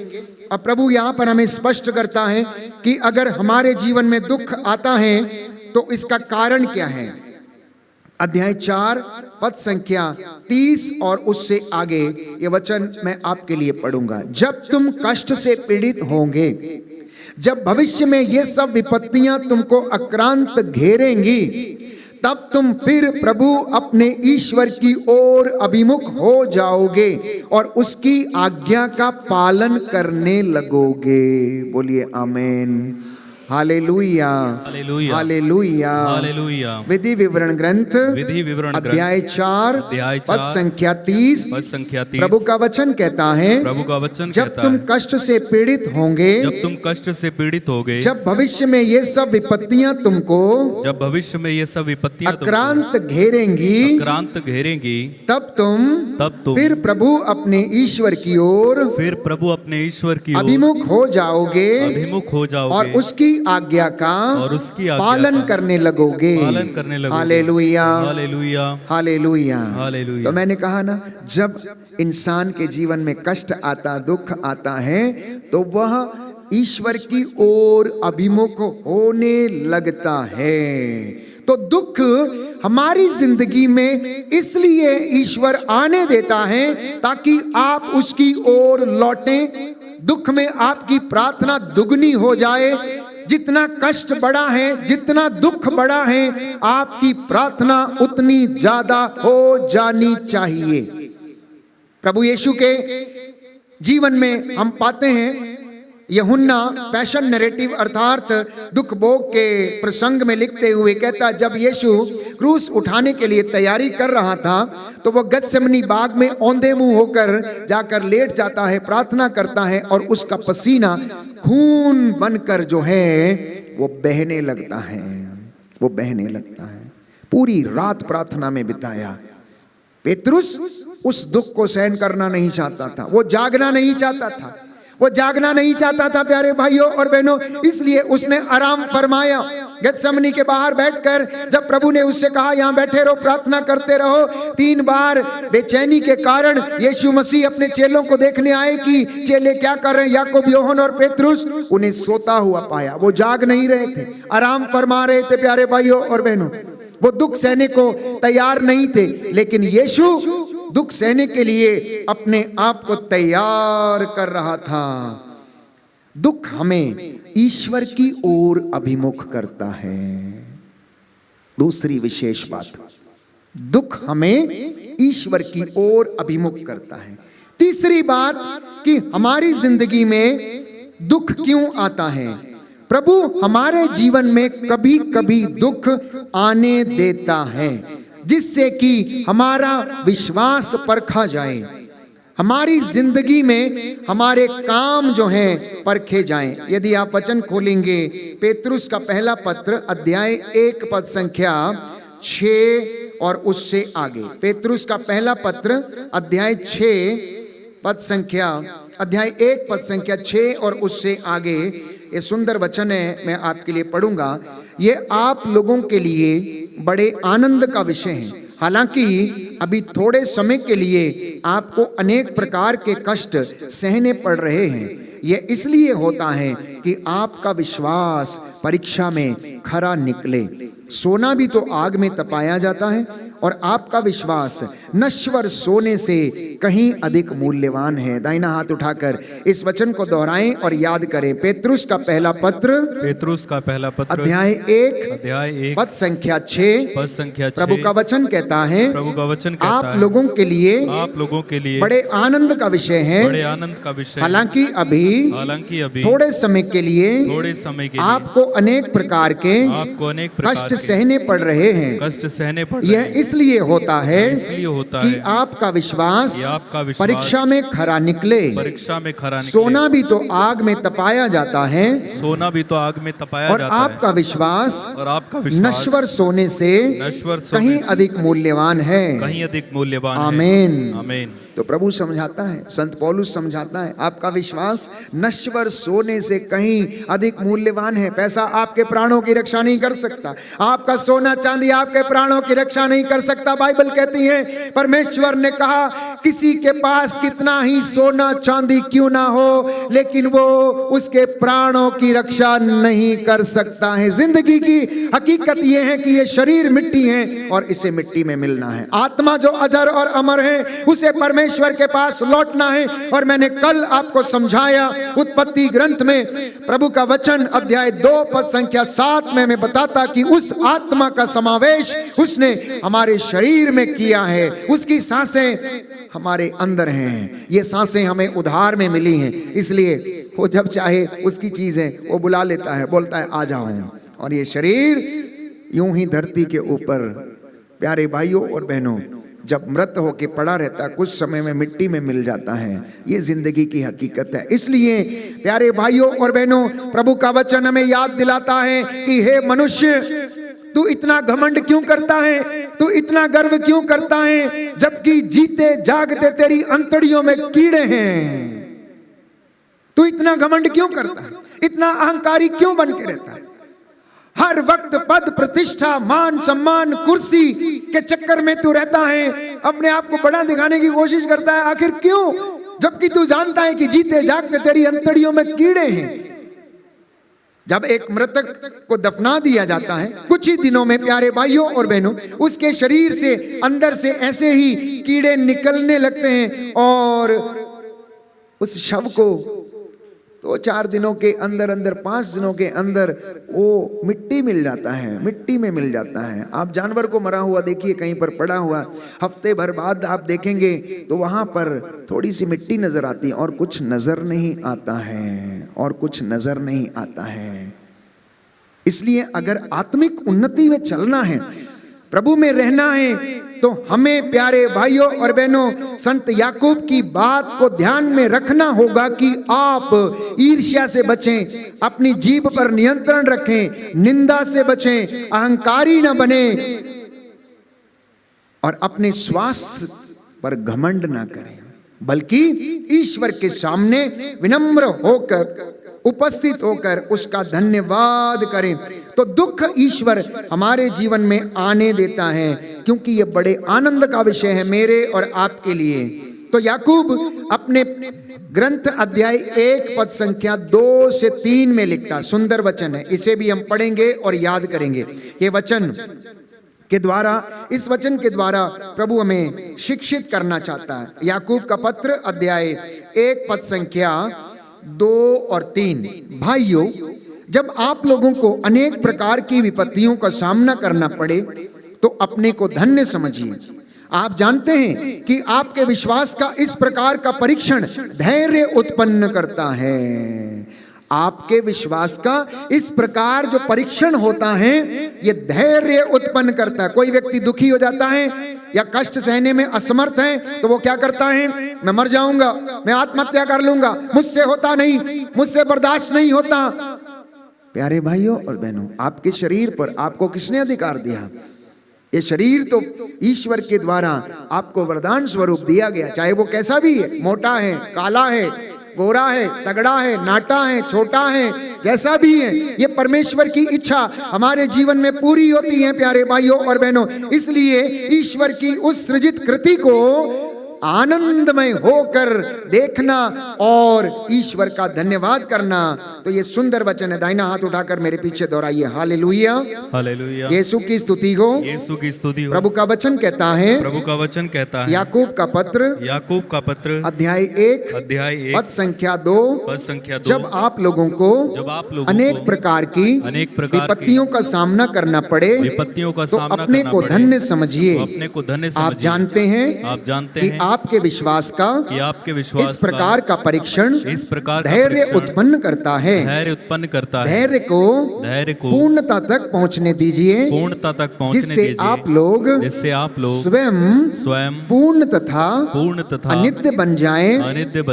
अब प्रभु यहाँ पर हमें स्पष्ट करता है कि अगर हमारे जीवन में दुख आता है तो इसका कारण क्या है। अध्याय 4 पद संख्या 30 और उससे आगे ये वचन मैं आपके लिए पढ़ूंगा। जब तुम कष्ट से पीड़ित होंगे, जब भविष्य में ये सब विपत्तियां तुमको आक्रांत घेरेंगी, तब तुम फिर प्रभु अपने ईश्वर की ओर अभिमुख हो जाओगे और उसकी आज्ञा का पालन करने लगोगे। बोलिए आमीन, हालेलुया हालेलुया हालेलुया हालेलुया। विधि विवरण ग्रंथ अध्याय 4 पद संख्या 30 प्रभु का वचन कहता है, प्रभु का वचन जब तुम कष्ट से पीड़ित होंगे, जब तुम कष्ट से पीड़ित होगे, जब भविष्य में ये सब विपत्तियां तुमको, जब भविष्य में ये सब विपत्तियां आक्रांत घेरेंगी, आक्रांत घेरेंगी, तब तुम फिर प्रभु अपने ईश्वर की ओर, फिर प्रभु अपने ईश्वर की ओर अभिमुख हो जाओगे, अभिमुख हो जाओगे और उसकी आज्ञा का पालन करने लगोगे। Hallelujah hallelujah hallelujah. हालेलुया। तो मैंने कहा ना, जब इंसान के जीवन में कष्ट आता, दुख आता है, तो वह ईश्वर की ओर अभिमुख होने लगता है। तो दुख हमारी जिंदगी में इसलिए ईश्वर आने देता है ताकि आप उसकी ओर लौटें। दुख में आपकी प्रार्थना दुगनी हो जाए। जितना कष्ट बड़ा है, जितना दुख बड़ा है, आपकी प्रार्थना उतनी ज्यादा हो जानी चाहिए। प्रभु यीशु के जीवन में हम पाते हैं, यूहन्ना पैशन नैरेटिव अर्थात दुख भोग के प्रसंग में लिखते हुए कहता, जब यीशु क्रूस उठाने के लिए तैयारी कर रहा था तो वह गत्सेमनी बाग में औंधे मुंह होकर जाकर लेट जाता है, प्रार्थना करता है और उसका पसीना खून बनकर जो है वो बहने लगता है, वो बहने लगता है। पूरी रात प्रार्थना में बिताया। पेतरुस उस दुख को सहन करना नहीं चाहता था, वो जागना नहीं चाहता था, वो जागना नहीं चाहता था प्यारे भाइयों और बहनों, इसलिए उसने आराम फरमाया। गत्सेमनी के बाहर बैठकर जब प्रभु ने उससे कहा यहाँ बैठे रहो, प्रार्थना करते रहो, 3 बार बेचैनी के कारण यीशु मसीह अपने चेलों को देखने आए कि चेले क्या कर रहे हैं। याकूब, यूहन्ना और पेतरुस उन्हें सोता हुआ पाया, वो जाग नहीं रहे थे, आराम फरमा रहे थे प्यारे भाइयों और बहनों। वो दुख सहने को तैयार नहीं थे, लेकिन यीशु दुख सहने के लिए अपने आप को तैयार कर रहा था। दुख हमें ईश्वर की ओर अभिमुख करता है। दूसरी विशेष बात, दुख हमें ईश्वर की ओर अभिमुख करता है। तीसरी बात कि हमारी जिंदगी में दुख क्यों आता है। प्रभु हमारे जीवन में कभी कभी दुख आने देता है जिससे कि हमारा विश्वास परखा जाए, हमारी जिंदगी में हमारे काम जो हैं परखे जाएं। यदि आप वचन खोलेंगे पेतरुस का पहला पत्र अध्याय 1 पद संख्या 6 और उससे आगे, पेतरुस का पहला पत्र अध्याय 6 पद संख्या अध्याय 1 पद संख्या 6 और उससे आगे, ये सुंदर वचन है, मैं आपके लिए पढ़ूंगा। ये आप लोगों के लिए बड़े आनंद का विषय है। हालांकि अभी थोड़े समय के लिए आपको अनेक प्रकार के कष्ट सहने पड़ रहे हैं। यह इसलिए होता है कि आपका विश्वास परीक्षा में खरा निकले। सोना भी तो आग में तपाया जाता है और आपका विश्वास नश्वर सोने से कहीं अधिक मूल्यवान है। दाहिना हाथ उठाकर इस वचन को दोहराएं और याद करें। पेतरुस का पहला पत्र अध्याय 1 पद संख्या 6 प्रभु का वचन कहता है, आप लोगों के लिए बड़े आनंद का विषय है। हालांकि अभी थोड़े समय के लिए आपको अनेक प्रकार के कष्ट सहने पड़ रहे हैं। यह इसलिए होता है कि आपका विश्वास परीक्षा में खरा निकले। सोना भी तो आग में तपाया जाता है, और आपका विश्वास नश्वर सोने से कहीं अधिक मूल्यवान है। आमीन। तो प्रभु समझाता है, संत पौलुस समझाता है, आपका विश्वास नश्वर सोने से कहीं अधिक मूल्यवान है। पैसा आपके प्राणों की रक्षा नहीं कर सकता, आपका सोना चांदी आपके प्राणों की रक्षा नहीं कर सकता। बाइबल कहती है, परमेश्वर ने कहा किसी के पास कितना ही सोना चांदी क्यों ना हो, लेकिन वो उसके प्राणों की रक्षा नहीं कर सकता है। जिंदगी की हकीकत यह है कि ये शरीर मिट्टी है और इसे मिट्टी में मिलना है। आत्मा जो अजर और अमर है उसे परमेश्वर के पास लौटना है। और मैंने कल आपको समझाया उत्पत्ति ग्रंथ में प्रभु का वचन अध्याय 2 पद संख्या 7 में मैं बताता कि उस आत्मा का समावेश उसने हमारे शरीर में किया है। उसकी सांसें हमारे अंदर हैं। ये सांसें हमें उधार में मिली हैं, इसलिए वो जब चाहे उसकी चीजें वो बुला लेता है, बोलता है आ जाओ। और ये शरीर यूं ही धरती के ऊपर, प्यारे भाइयों और बहनों, जब मृत होके पड़ा रहता कुछ समय में मिट्टी में मिल जाता है। ये जिंदगी की हकीकत है। इसलिए प्यारे भाइयों और बहनों, प्रभु का वचन हमें याद दिलाता है कि हे मनुष्य, तू इतना घमंड क्यों करता है, तू इतना गर्व क्यों करता है, जबकि जीते जागते तेरी अंतड़ियों में कीड़े हैं। तू इतना घमंड क्यों करता है, इतना अहंकारी क्यों बन के रहता है। हर वक्त पद प्रतिष्ठा मान सम्मान कुर्सी के चक्कर में तू रहता है, अपने आप को बड़ा दिखाने की कोशिश करता है। आखिर क्यों, जबकि तू जानता है कि जीते जागते तेरी अंतड़ियों में कीड़े हैं। जब एक मृतक को दफना दिया जाता है, कुछ ही दिनों में प्यारे भाइयों और बहनों, उसके शरीर से अंदर से ऐसे ही कीड़े निकलने लगते हैं और उस शव को 2-4 दिनों के अंदर 5 दिनों के अंदर वो मिट्टी मिल जाता है, मिट्टी में मिल जाता है। आप जानवर को मरा हुआ देखिए, कहीं पर पड़ा हुआ, हफ्ते भर बाद आप देखेंगे तो वहां पर थोड़ी सी मिट्टी नजर आती है और कुछ नजर नहीं आता है, और कुछ नजर नहीं आता है। इसलिए अगर आत्मिक उन्नति में चलना है, प्रभु में रहना है, तो हमें प्यारे भाइयों और बहनों संत याकूब की बात को ध्यान में रखना होगा कि आप ईर्ष्या से बचें, अपनी जीभ पर नियंत्रण रखें, निंदा से बचें, अहंकारी न बने और अपने स्वास्थ्य पर घमंड ना करें, बल्कि ईश्वर के सामने विनम्र होकर उपस्थित होकर उसका धन्यवाद करें। तो दुख ईश्वर हमारे जीवन में आने देता है, क्योंकि ये बड़े आनंद का विषय है मेरे और आपके लिए। तो याकूब अपने ग्रंथ अध्याय 1 पद संख्या 2 से 3 में लिखता, सुंदर वचन है, इसे भी हम पढ़ेंगे और याद करेंगे। ये वचन के द्वारा, इस वचन के द्वारा प्रभु हमें शिक्षित करना चाहता है। याकूब का पत्र अध्याय 1 पद संख्या 2 और 3, भाइयों जब आप लोगों को अनेक प्रकार की विपत्तियों का सामना करना पड़े तो अपने को धन्य समझिए। आप जानते हैं कि आपके विश्वास का इस प्रकार का परीक्षण धैर्य उत्पन्न करता है। आपके विश्वास का इस प्रकार जो परीक्षण होता है ये धैर्य उत्पन्न करता है। कोई व्यक्ति दुखी हो जाता है या कष्ट सहने में असमर्थ है तो वो क्या करता है, मैं मर जाऊंगा, मैं आत्महत्या कर लूंगा, मुझसे होता नहीं, मुझसे बर्दाश्त नहीं होता। प्यारे भाइयों और बहनों, आपके शरीर पर आपको किसने अधिकार दिया? ये शरीर तो ईश्वर के द्वारा आपको वरदान स्वरूप दिया गया, चाहे वो कैसा भी है, मोटा है, काला है, गोरा है, तगड़ा है, नाटा है, छोटा है, जैसा भी है, ये परमेश्वर की इच्छा हमारे जीवन में पूरी होती है प्यारे भाइयों और बहनों। इसलिए ईश्वर की उस सृजित कृति को आनंदमय होकर देखना और ईश्वर का धन्यवाद करना। तो ये सुंदर वचन है, दाहिना हाथ उठाकर मेरे पीछे दोहराइए, हालेलुया, हालेलुया। यीशु की स्तुति हो, यीशु की स्तुति हो। प्रभु का वचन कहता है, प्रभु का वचन कहता है, याकूब का पत्र अध्याय 1 पद संख्या 2, जब आप लोगों को अनेक प्रकार की विपत्तियों का सामना करना पड़े तो अपने को धन्य समझिए। आप जानते हैं कि आपके विश्वास का इस प्रकार का परीक्षण धैर्य उत्पन्न करता है। धैर्य को पूर्णता तक पहुंचने दीजिए, जिससे आप लोग स्वयं पूर्ण तथा अनित्य बन जाएं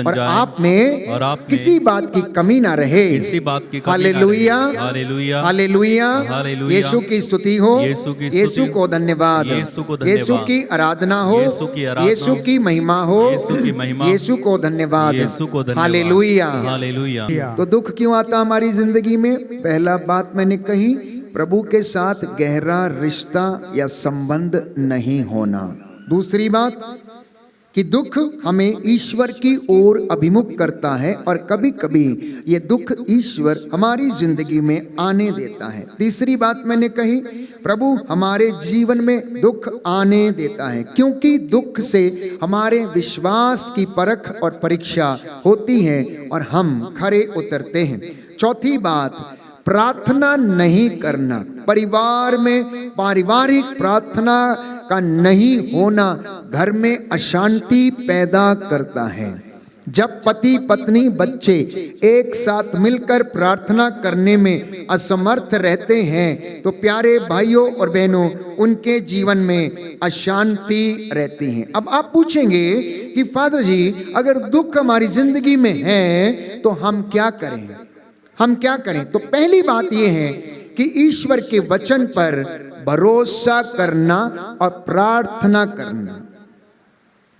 और आप में किसी बात की कमी ना रहे। Hallelujah, hallelujah. यीशु की स्तुति हो, यीशु को धन्यवाद, यीशु की आराधना हो, यीशु की महिमा हो, यीशु को धन्यवाद, हालेलुया। तो दुख क्यों आता हमारी जिंदगी में? पहला बात मैंने कही, प्रभु के साथ गहरा रिश्ता या संबंध नहीं होना। दूसरी बात कि दुख हमें ईश्वर की ओर अभिमुख करता है और कभी कभी ये दुख ईश्वर हमारी जिंदगी में आने देता है। तीसरी बात मैंने कही, प्रभु हमारे जीवन में दुख आने देता है क्योंकि दुख से हमारे विश्वास की परख और परीक्षा होती है और हम खरे उतरते हैं। चौथी बात, प्रार्थना नहीं करना, परिवार में पारिवारिक प्रार्थना का नहीं होना घर में अशांति पैदा करता है। जब पति पत्नी बच्चे एक साथ मिलकर प्रार्थना करने में असमर्थ रहते हैं तो प्यारे भाइयों और बहनों, उनके जीवन में अशांति रहती है। अब आप पूछेंगे कि फादर जी, अगर दुख हमारी जिंदगी में है तो हम क्या करें, हम क्या करें? तो पहली बात यह है कि ईश्वर के वचन पर भरोसा करना और प्रार्थना करना।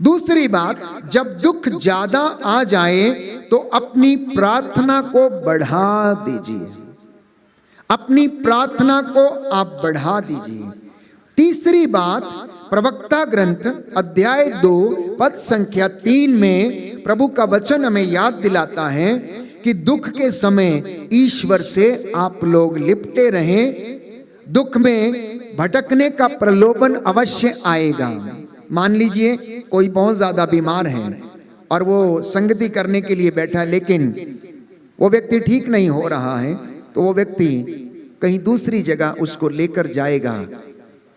दूसरी बात, जब दुख ज्यादा आ जाए तो अपनी प्रार्थना को बढ़ा दीजिए, अपनी प्रार्थना को आप बढ़ा दीजिए। तीसरी बात, प्रवक्ता ग्रंथ अध्याय 2 पद संख्या 3 में प्रभु का वचन हमें याद दिलाता है कि दुख के समय ईश्वर से आप लोग लिपटे रहें। दुख में भटकने का प्रलोभन अवश्य आएगा। मान लीजिए कोई बहुत ज्यादा बीमार है और वो संगति करने के लिए बैठा है, लेकिन वो व्यक्ति ठीक नहीं हो रहा है, तो वो व्यक्ति कहीं दूसरी जगह उसको लेकर जाएगा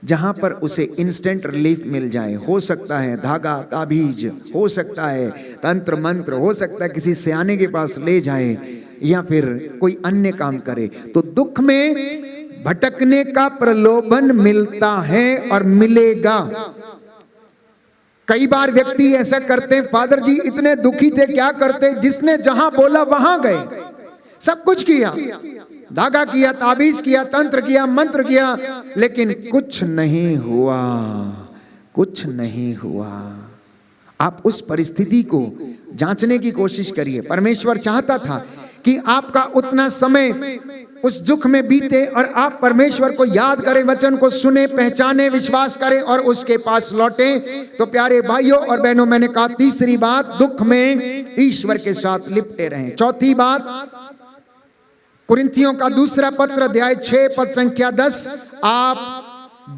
जहां पर उसे इंस्टेंट रिलीफ मिल जाए। हो सकता है धागा ताबीज, हो सकता है तंत्र मंत्र, हो सकता है किसी सियाने के पास ले जाए या फिर कोई अन्य काम करे। तो दुख में भटकने का प्रलोभन मिलता है और मिलेगा। कई बार व्यक्ति ऐसा करते हैं, फादर जी इतने दुखी थे, क्या करते, जिसने जहां बोला वहां गए, सब कुछ किया, धागा किया, ताबीज किया, तंत्र किया, मंत्र किया, लेकिन कुछ नहीं हुआ, कुछ नहीं हुआ। आप उस परिस्थिति को जांचने की कोशिश करिए। परमेश्वर चाहता था कि आपका उतना समय उस दुख में बीते और आप परमेश्वर को याद करें, वचन को सुने, पहचाने, विश्वास करें और उसके पास लौटें। तो प्यारे भाइयों और बहनों, मैंने कहा तीसरी बात, दुख में ईश्वर के साथ लिपटे रहें। चौथी बात, कुरिन्थियों का दूसरा पत्र अध्याय 6 पद संख्या 10, आप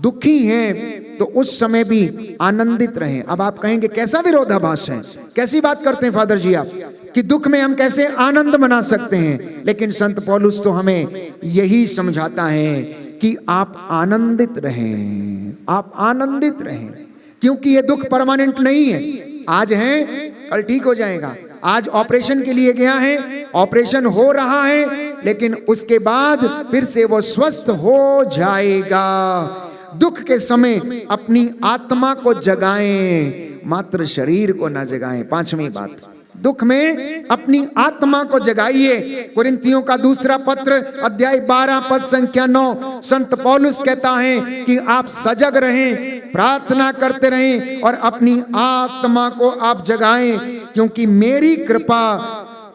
दुखी हैं तो उस समय भी आनंदित रहें। अब आप कहेंगे कैसा विरोधाभास है, कैसी बात करते हैं फादर जी आप, कि दुख में हम कैसे आनंद मना सकते हैं, लेकिन संत पौलुस तो हमें यही समझाता है कि आप आनंदित रहें, आप आनंदित रहें, क्योंकि ये दुख परमानेंट नहीं है। आज है कल ठीक हो जाएगा। आज ऑपरेशन के लिए गया है, ऑपरेशन हो रहा है, लेकिन उसके बाद फिर से वो स्वस्थ हो जाएगा। दुख के समय अपनी आत्मा को जगाएं, मात्र शरीर को ना जगाएं। पांचवी बात, दुख में अपनी आत्मा को जगाइए। कुरिन्थियों का दूसरा पत्र अध्याय 12 पद संख्या 9 संत पौलुस कहता है कि आप सजग रहें, प्रार्थना करते रहें और अपनी आत्मा को आप जगाएं, क्योंकि मेरी कृपा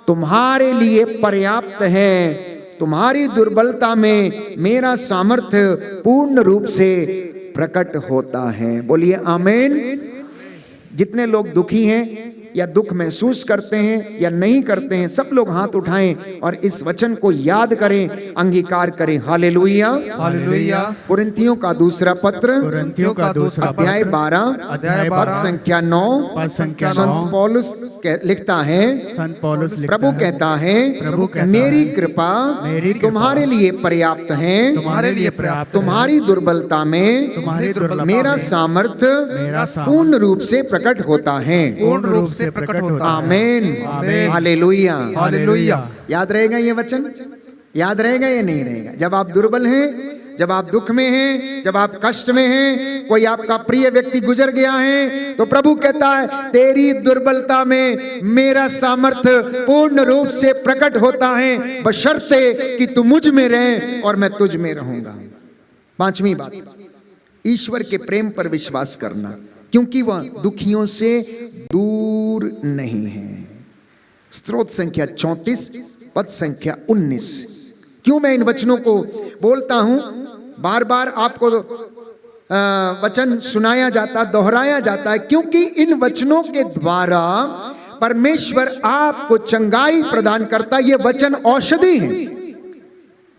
तुम्हारे लिए पर्याप्त है। तुम्हारी दुर्बलता में मेरा सामर्थ्य पूर्ण रूप से प्रकट होता है। बोलिए आमीन। जितने लोग दुखी हैं या दुख महसूस करते हैं या नहीं करते हैं, सब लोग हाथ उठाएं और इस वचन को याद करें, अंगीकार करें। Hallelujah, hallelujah. कुरिन्थियों का दूसरा पत्र कुरिन्थियों का दूसरा अध्याय 12 पद संख्या 9 पद संख्या 9 संत पौलुस लिखता है, संत पौलुस लिखता प्रभु है, कहता है, प्रभु कहता मेरी है, कृपा मेरी कृपा तुम्हारे लिए पर्याप्त है, तुम्हारे लिए पर्याप्त है, तुम्हारी दुर्बलता में तुम्हारी दुर्बलता मेरा में सामर्थ्य मेरा पूर्ण रूप से प्रकट होता है। पूर्ण रूप से प्रकट होता है। आमीन, आमीन। Hallelujah, hallelujah. याद रहेगा ये वचन? याद रहेगा या नहीं रहेगा? जब आप दुर्बल हैं, जब आप दुख में हैं, जब आप कष्ट में हैं, कोई आपका प्रिय व्यक्ति गुजर गया है, तो प्रभु कहता है तेरी दुर्बलता में मेरा सामर्थ्य पूर्ण रूप से प्रकट होता है, बशर्ते कि तू मुझ में रहे और मैं तुझ में रहूंगा। पांचवी बात, ईश्वर के प्रेम पर विश्वास करना, क्योंकि वह दुखियों से दूर नहीं है। स्तोत्र संख्या 34 पद संख्या 19। क्यों मैं इन वचनों को बोलता हूं, बार बार आपको वचन सुनाया जाता, दोहराया जाता है, क्योंकि इन वचनों के द्वारा परमेश्वर आपको चंगाई प्रदान करता। ये वचन औषधि है,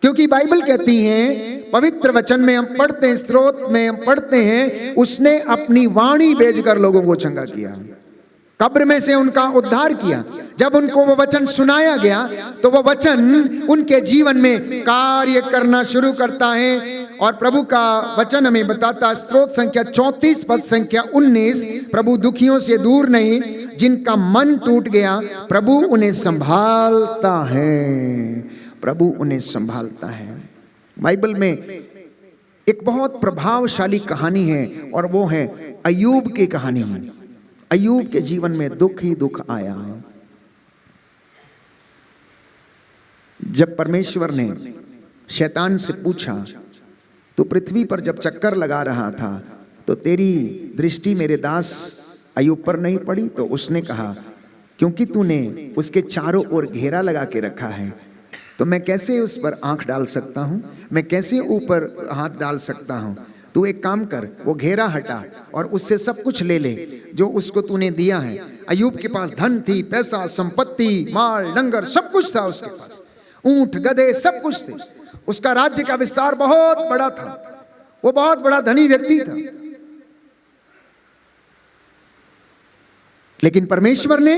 क्योंकि बाइबल कहती है, पवित्र वचन में हम पढ़ते हैं, स्तोत्र में हम पढ़ते हैं, उसने अपनी वाणी भेजकर लोगों को चंगा किया, कब्र में से उनका उद्धार किया। जब उनको वो वचन सुनाया गया तो वो वचन उनके जीवन में कार्य करना शुरू करता है। और प्रभु का वचन हमें बताता है, स्तोत्र संख्या 34 पद संख्या 19, प्रभु दुखियों से दूर नहीं, जिनका मन टूट गया प्रभु उन्हें संभालता है, प्रभु उन्हें संभालता है। बाइबल में एक बहुत प्रभावशाली कहानी है और वो है अय्यूब की कहानी। अय्यूब के जीवन में दुख ही दुख आया। जब परमेश्वर ने शैतान से पूछा, तो पृथ्वी पर जब चक्कर लगा रहा था तो तेरी दृष्टि मेरे दास अय्यूब पर नहीं पड़ी? तो उसने कहा, क्योंकि तूने उसके चारों ओर घेरा लगा के रखा है, तो मैं कैसे उस पर आंख डाल सकता हूं, मैं कैसे ऊपर हाथ डाल सकता हूं? तू एक काम कर, वो घेरा हटा और उससे सब कुछ ले ले जो उसको तूने दिया है। अय्यूब के पास धन थी, पैसा, संपत्ति, माल, डंगर, सब कुछ था उसके पास, ऊंट, गधे, सब कुछ थे। उसका राज्य का विस्तार बहुत बड़ा था, वो बहुत बड़ा धनी व्यक्ति था। लेकिन परमेश्वर ने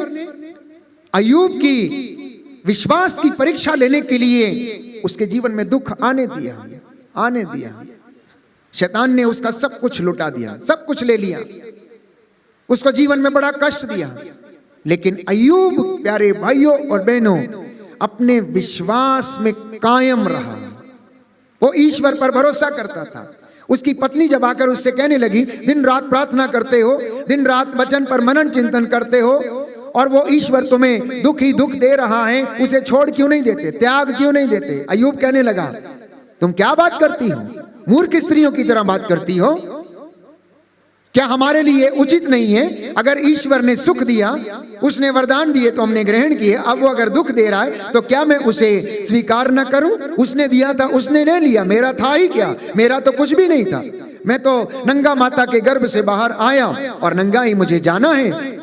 अय्यूब की विश्वास की परीक्षा लेने के लिए उसके जीवन में दुख आने दिया। शैतान ने उसका सब कुछ लुटा दिया, सब कुछ ले लिया, उसको जीवन में बड़ा कष्ट दिया। लेकिन अय्यूब, प्यारे भाइयों और बहनों, अपने विश्वास में कायम रहा। वो ईश्वर पर भरोसा करता था। उसकी पत्नी जब आकर उससे कहने लगी, दिन रात प्रार्थना करते हो, दिन रात वचन पर मनन चिंतन करते हो, और वो ईश्वर तुम्हें दुख ही दुख दे रहा है, उसे छोड़ क्यों नहीं देते, त्याग क्यों नहीं देते? अय्यूब कहने लगा, तुम क्या बात करती हो, मूर्ख स्त्रियों की तरह बात करती हो। क्या हमारे लिए उचित नहीं है? अगर ईश्वर ने सुख दिया, उसने वरदान दिए तो हमने ग्रहण किए, अब वो अगर दुख दे रहा है तो क्या मैं उसे स्वीकार न करूं? उसने दिया था, उसने ले लिया, मेरा था ही क्या? मेरा तो कुछ भी नहीं था। मैं तो नंगा माता के गर्भ से बाहर आया और नंगा ही मुझे जाना है।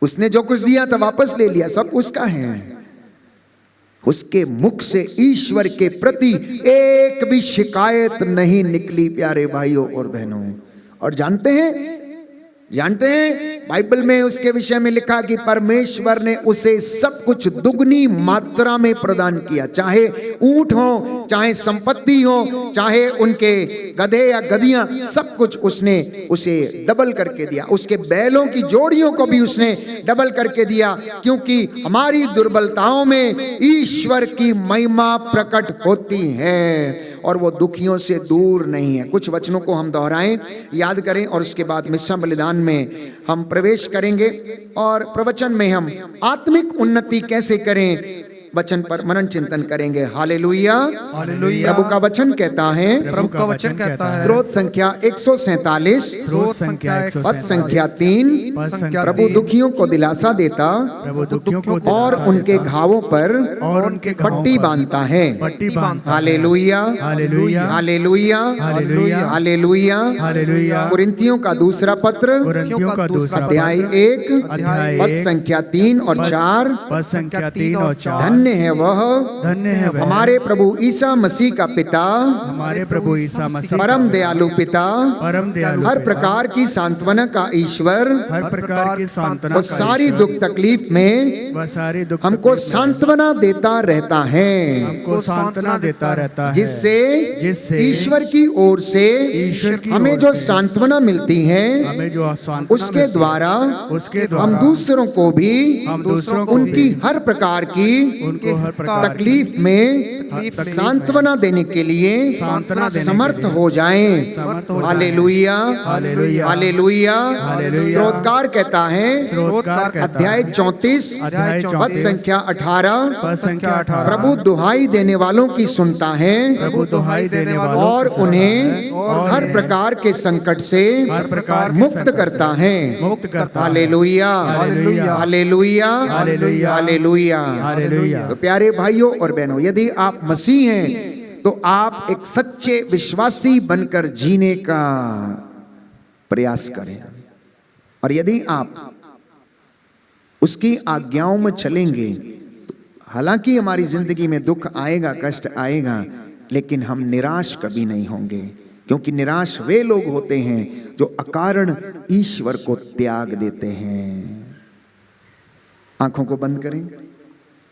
उसने जो कुछ दिया था वापस ले लिया, सब उसका है। उसके मुख से ईश्वर के प्रति एक भी शिकायत नहीं निकली, प्यारे भाइयों और बहनों। और जानते हैं, जानते हैं बाइबल में उसके विषय में लिखा कि परमेश्वर ने उसे सब कुछ दुगनी मात्रा में प्रदान किया, चाहे ऊंट हो, चाहे संपत्ति हो, चाहे उनके गधे या गधियां, सब कुछ उसने उसे डबल करके दिया। उसके बैलों की जोड़ियों को भी उसने डबल करके दिया, क्योंकि हमारी दुर्बलताओं में ईश्वर की महिमा प्रकट होती है और वो दुखियों से दूर नहीं है। कुछ वचनों को हम दोहराएं, याद करें और उसके बाद मिस्सा बलिदान में हम प्रवेश करेंगे और प्रवचन में हम आत्मिक उन्नति कैसे करें वचन पर मनन चिंतन करेंगे। Hallelujah, hallelujah. प्रभु का वचन कहता है, प्रभु का वचन कहता है, स्रोत संख्या 147, स्रोत संख्या पद संख्या 3, प्रभु दुखियों को दिलासा देता प्रभु दुखियों को और उनके घावों पर पट्टी बांधता है। पट्टी बांधता है। Hallelujah, hallelujah, hallelujah, hallelujah, hallelujah, hallelujah. कुरिन्थियों का दूसरा पत्र कुरिन्थियों का दूसरा अध्याय 1 पद संख्या 3 और 4, पद संख्या 3 और 4। धन्य है वह, धन्य है वह, हमारे प्रभु ईसा मसीह का पिता, हमारे प्रभु ईसा मसीह परम दयालु पिता, परम दयालु हर पिता, प्रकार की सांत्वना का ईश्वर, हर प्रकार की सांत्वना वो का सारी ईश्वर, दुख तकलीफ में वह सारी दुख हमको तकलीफ में सांत्वना देता रहता है, हमको सांत्वना देता रहता है, जिससे ईश्वर की ओर से ईश्वर की हमें ओर जो से सांत्वना मिलती है हमें जो सांत्वना उसके मिलती है, द्वारा उसके द्वारा हम दूसरों को भी हम दूसरों को उनकी भी हर प्रकार की उनको हर प्रकार तकलीफ में सांत्वना देने के लिए सांत्वना देने के समर्थ लिए हो जाएं। समर्थ हो जाएं। Hallelujah, hallelujah, hallelujah. हालेलुया। स्तोत्रकार कहता है, स्रोतकार कहता अध्याय है, 34 अध्याय पद 34 संख्या 18, पद संख्या 18, प्रभु दुहाई देने वालों की सुनता है प्रभु दुहाई देने वालों और से सुनता उन्हें है, और हर उन्हें प्रकार के संकट से हर प्रकार के मुक्त संकट करता से है। मुक्त करता है। Hallelujah, hallelujah, hallelujah, hallelujah, hallelujah. Hallelujah. तो प्यारे भाइयों और बहनों, यदि आप मसीह हैं तो आप एक सच्चे विश्वासी बनकर जीने का प्रयास करें, और यदि आप उसकी आज्ञाओं में चलेंगे तो हालांकि हमारी जिंदगी में दुख आएगा, कष्ट आएगा, लेकिन हम निराश कभी नहीं होंगे, क्योंकि निराश वे लोग होते हैं जो अकारण ईश्वर को त्याग देते हैं। आंखों को बंद करें,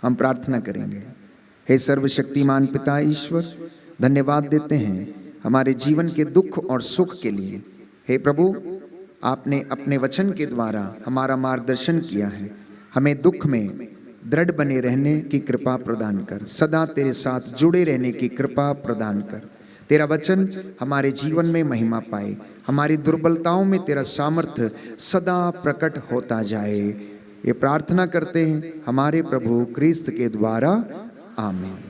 हम प्रार्थना करेंगे। हे सर्वशक्तिमान पिता ईश्वर, धन्यवाद देते हैं हमारे जीवन के दुख और सुख के लिए। हे प्रभु, आपने अपने वचन के द्वारा हमारा मार्गदर्शन किया है। हमें दुख में दृढ़ बने रहने की कृपा प्रदान कर, सदा तेरे साथ जुड़े रहने की कृपा प्रदान कर। तेरा वचन हमारे जीवन में महिमा पाए, हमारी दुर्बलताओं में तेरा सामर्थ्य सदा प्रकट होता जाए। ये प्रार्थना करते हैं हमारे प्रभु क्रिस्त के द्वारा, आमीन।